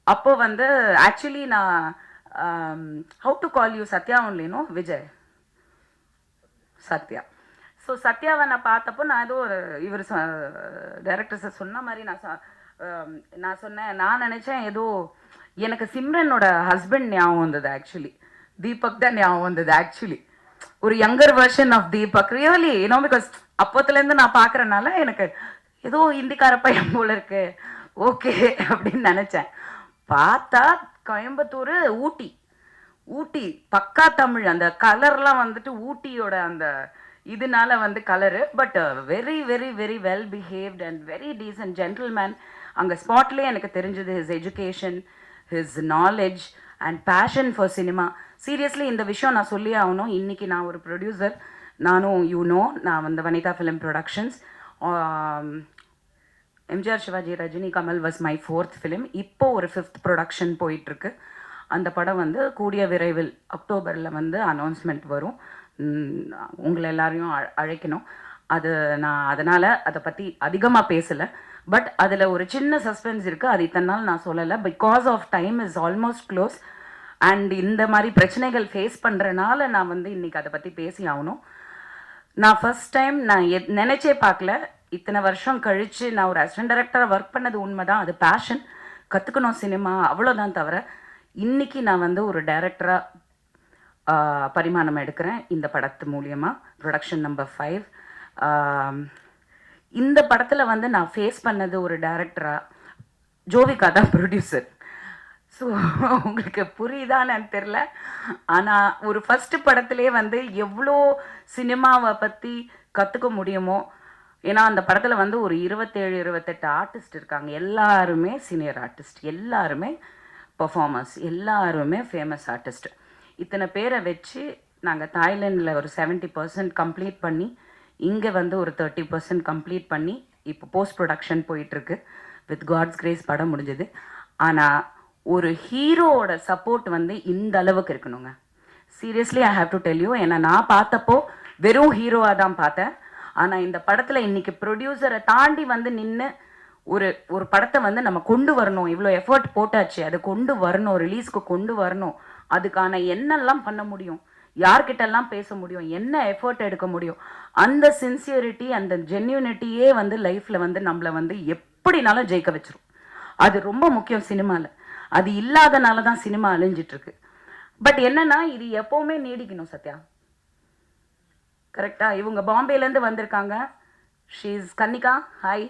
அப்போ வந்து ஆக்சுவலி நான் how to call you Satya ஒன்லினோ விஜய் சத்யா. ஸோ சத்யாவை நான் பார்த்தப்போ நான் ஏதோ இவர் டைரக்டர்ஸை சொன்ன மாதிரி நான் சொன்னேன், நான் நினச்சேன் ஏதோ எனக்கு சிம்ரனோட ஹஸ்பண்ட் ஞாபகம் வந்தது. ஆக்சுவலி தீபக் தான் ஞாபகம் வந்தது. ஆக்சுவலி ஒரு younger version of Deepak, really you know, because அப்போத்துலேருந்து நான் பார்க்குறனால எனக்கு ஏதோ இந்திக்கார பையன் போல இருக்கு, ஓகே அப்படின்னு நினச்சேன். பார்த்தா கோயம்புத்தூர், ஊட்டி ஊட்டி பக்கா தமிழ், அந்த கலர்லாம் வந்துட்டு ஊட்டியோட அந்த இதனால வந்து colour. But very very very well behaved and very decent gentleman. அங்கே ஸ்பாட்லேயே எனக்கு தெரிஞ்சது his education, his knowledge and passion for cinema. Seriously இந்த விஷயம் நான் சொல்லி ஆகணும். இன்றைக்கி நான் ஒரு ப்ரொடியூசர், நானும் நான் வந்து Vanitha film productions. MGR Sivaji Rajini Kamal was my 4th film. இப்போ ஒரு 5th ப்ரொடக்ஷன் போயிட்டுருக்கு. அந்த படம் வந்து கூடிய விரைவில் அக்டோபரில் வந்து அனௌன்ஸ்மெண்ட் வரும். உங்களை எல்லாரையும் அழைக்கணும். அது நான் அதனால் அதை பற்றி அதிகமாக பேசலை. பட் அதில் ஒரு சின்ன சஸ்பென்ஸ் இருக்குது. அது இத்தனை நாள் நான் சொல்லலை. Because of time is almost close. And இந்த மாதிரி பிரச்சனைகள் ஃபேஸ் பண்ணுறனால நான் வந்து இன்றைக்கி அதை பற்றி பேசி ஆகணும். நான் ஃபஸ்ட் டைம் நான் நினச்சே பார்க்கல. இத்தனை வருஷம் கழித்து நான் ஒரு அசிஸ்டன்ட் டைரக்டராக ஒர்க் பண்ணது உண்மை தான். அது பேஷன், கற்றுக்கணும் சினிமா, அவ்வளோதான். தவிர இன்றைக்கி நான் வந்து ஒரு டைரக்டராக பரிமாணம் எடுக்கிறேன் இந்த படத்து மூலியமாக. Production number 5. இந்த படத்தில் வந்து நான் ஃபேஸ் பண்ணது ஒரு டைரக்டராக, ஜோவிகா தான் ப்ரொடியூசர். ஸோ உங்களுக்கு புரியுதான்னு எனக்கு தெரில. ஆனால் ஒரு ஃபஸ்ட்டு படத்துலேயே வந்து எவ்வளோ சினிமாவை பற்றி கற்றுக்க முடியுமோ. ஏன்னா அந்த படத்தில் வந்து ஒரு 27-28 ஆர்டிஸ்ட் இருக்காங்க. எல்லாருமே சீனியர் ஆர்டிஸ்ட், எல்லாருமே பர்ஃபார்மர்ஸ், எல்லாருமே ஃபேமஸ் ஆர்டிஸ்ட். இத்தனை பேரை வச்சு நாங்கள் தாய்லாண்டில் ஒரு 70% கம்ப்ளீட் பண்ணி, இங்கே வந்து ஒரு 30% கம்ப்ளீட் பண்ணி இப்போ போஸ்ட் ப்ரொடக்ஷன் போயிட்டுருக்கு. வித் காட்ஸ் கிரேஸ் படம் முடிஞ்சது. ஆனால் ஒரு ஹீரோவோட சப்போர்ட் வந்து இந்த அளவுக்கு இருக்கணுங்க. Seriously I have to tell you. ஏன்னா நான் பார்த்தப்போ வெறும் ஹீரோவாக தான் பார்த்தேன். ஆனால் இந்த படத்தில் இன்றைக்கி ப்ரொடியூசரை தாண்டி வந்து நின்று ஒரு படத்தை வந்து நம்ம கொண்டு வரணும். இவ்வளோ எஃபர்ட் போட்டாச்சு, அதை கொண்டு வரணும், ரிலீஸ்க்கு கொண்டு வரணும். அதுக்கான என்னெல்லாம் பண்ண முடியும், யார்கிட்டெல்லாம் பேச முடியும், என்ன எஃபர்ட் எடுக்க முடியும், அந்த சின்சியரிட்டி, அந்த ஜென்யூனிட்டியே வந்து லைஃப்பில் வந்து நம்மளை வந்து எப்படினாலும் ஜெயிக்க வச்சிரும். அது ரொம்ப முக்கியம் சினிமாவில். அது இல்லாதனால தான் சினிமா அழிஞ்சிட்ருக்கு. பட் என்னன்னா இது எப்போவுமே நீடிக்கணும். சத்யா கரெக்டாக இவங்க பாம்பேலேருந்து வந்திருக்காங்க. She is Kannika. Hi,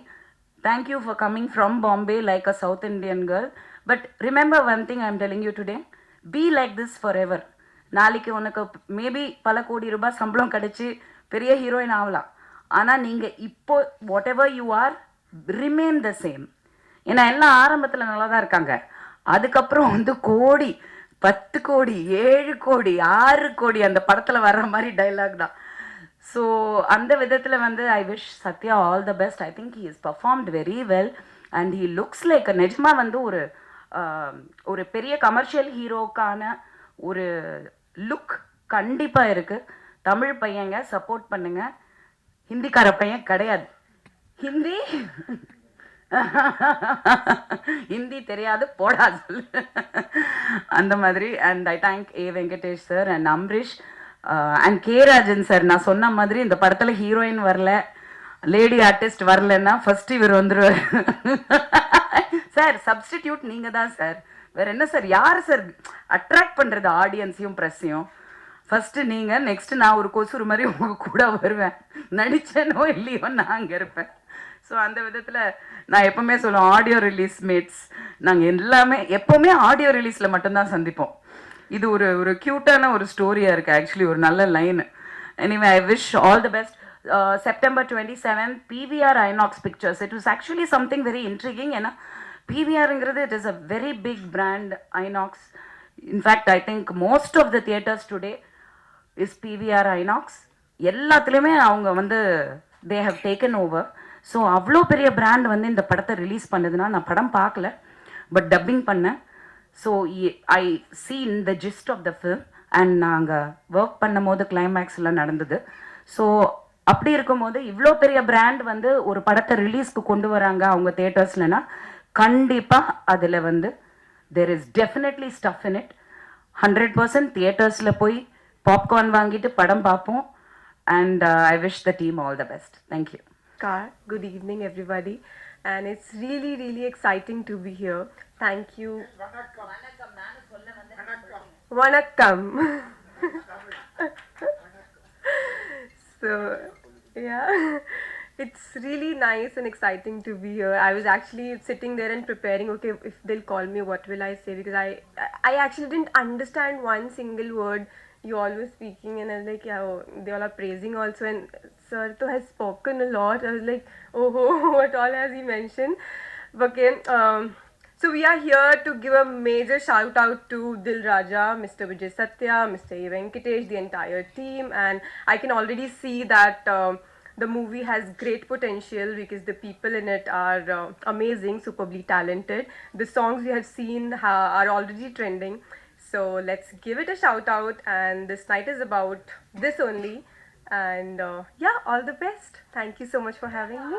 thank you for coming from Bombay like a south Indian girl. But remember one thing I am telling you today, be like this for ever. நாளைக்கு உனக்கு மேபி பல கோடி ரூபாய் சம்பளம் கிடச்சி பெரிய ஹீரோயின் ஆகலாம். ஆனால் நீங்கள் இப்போ what ever you are, remain the same. ஏன்னா எல்லாம் ஆரம்பத்தில் நல்லா தான் இருக்காங்க. அதுக்கப்புறம் வந்து கோடி, 10 கோடி, 7 கோடி, 6 கோடி அந்த படத்தில் வர்ற மாதிரி டைலாக் தான். ஸோ அந்த விதத்தில் வந்து I wish Sathya all the best. I think he is performed very well and he looks like நிஜமாக வந்து ஒரு பெரிய கமர்ஷியல் ஹீரோக்கான ஒரு லுக் கண்டிப்பாக இருக்குது. தமிழ் பையங்க சப்போர்ட் பண்ணுங்க. ஹிந்திக்கார பையன் கிடையாது. ஹிந்தி தெரியாது போடா சொல்லு அந்த மாதிரி. And I thank A Venkatesh sir and Amrish and K Rajan sir. நான் சொன்ன மாதிரி இந்த படத்தில் ஹீரோயின் வரல, லேடி ஆர்டிஸ்ட் வரலன்னா ஃபர்ஸ்ட் இவர் வந்துடுவார். சார் சப்ஸ்டிடியூட் நீங்கள் தான் சார், வேற என்ன சார், யார் சார் அட்ராக்ட் பண்ணுறது ஆடியன்ஸையும் ப்ரெஸ்ஸையும்? ஃபஸ்ட்டு நீங்கள், நெக்ஸ்ட்டு நான் ஒரு கொசுறு மாதிரி உங்கள் கூட வருவேன். நடித்தேனோ இல்லையோ நான் அங்கே இருப்பேன். ஸோ அந்த விதத்தில் நான் எப்போவுமே சொல்லுவேன், ஆடியோ ரிலீஸ் மேட்ஸ் நாங்கள் எல்லாமே எப்போவுமே ஆடியோ ரிலீஸில் மட்டும்தான் சந்திப்போம். இது ஒரு க்யூட்டான ஒரு ஸ்டோரியாக இருக்குது. ஆக்சுவலி ஒரு நல்ல line. Anyway I wish all the best. September 27th PVR Inox Pictures. It was actually something very intriguing. ஏன்னா PVRங்கிறது it is a very big brand, Inox. In fact, I think most of the theaters today is PVR Inox. எல்லாத்துலேயுமே அவங்க வந்து they have taken over. So அவ்வளோ பெரிய brand வந்து இந்த படத்தை release பண்ணதுன்னா, நான் படம் பார்க்கல பட் டப்பிங் பண்ணேன். So I seen the gist of the film and நாங்கள் ஒர்க் பண்ணும் போது கிளைமேக்ஸ்லாம் நடந்தது. ஸோ அப்படி இருக்கும்போது இவ்வளோ பெரிய பிராண்ட் வந்து ஒரு படத்தை ரிலீஸ்க்கு கொண்டு வராங்க அவங்க தியேட்டர்ஸ்லனா, கண்டிப்பாக அதில் வந்து there is definitely stuff in it. 100% தியேட்டர்ஸில் போய் பாப்கார்ன் வாங்கிட்டு படம் பார்ப்போம். And I wish the team all the best. Thank you. Good evening, everybody, and it's really, really exciting to be here. Thank you. Vanakkam. So, yeah, It's really nice and exciting to be here. I was actually sitting there and preparing, okay, if they'll call me, what will I say? Because I actually didn't understand one single word you all were speaking, and I was like, yeah, oh, they all are praising also. And Sir to has spoken a lot. I was like, oh, what all has he mentioned? Okay, so we are here to give a major shout out to Dil Raja, Mr. Vijay Satya, Mr. A. Venkatesh, the entire team, and I can already see that the movie has great potential because the people in it are amazing, superbly talented. The songs we have seen are already trending. So let's give it a shout out, and this night is about this only. And yeah, all the best. Thank you so much for having me.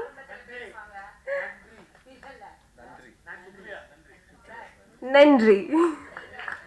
Nandri.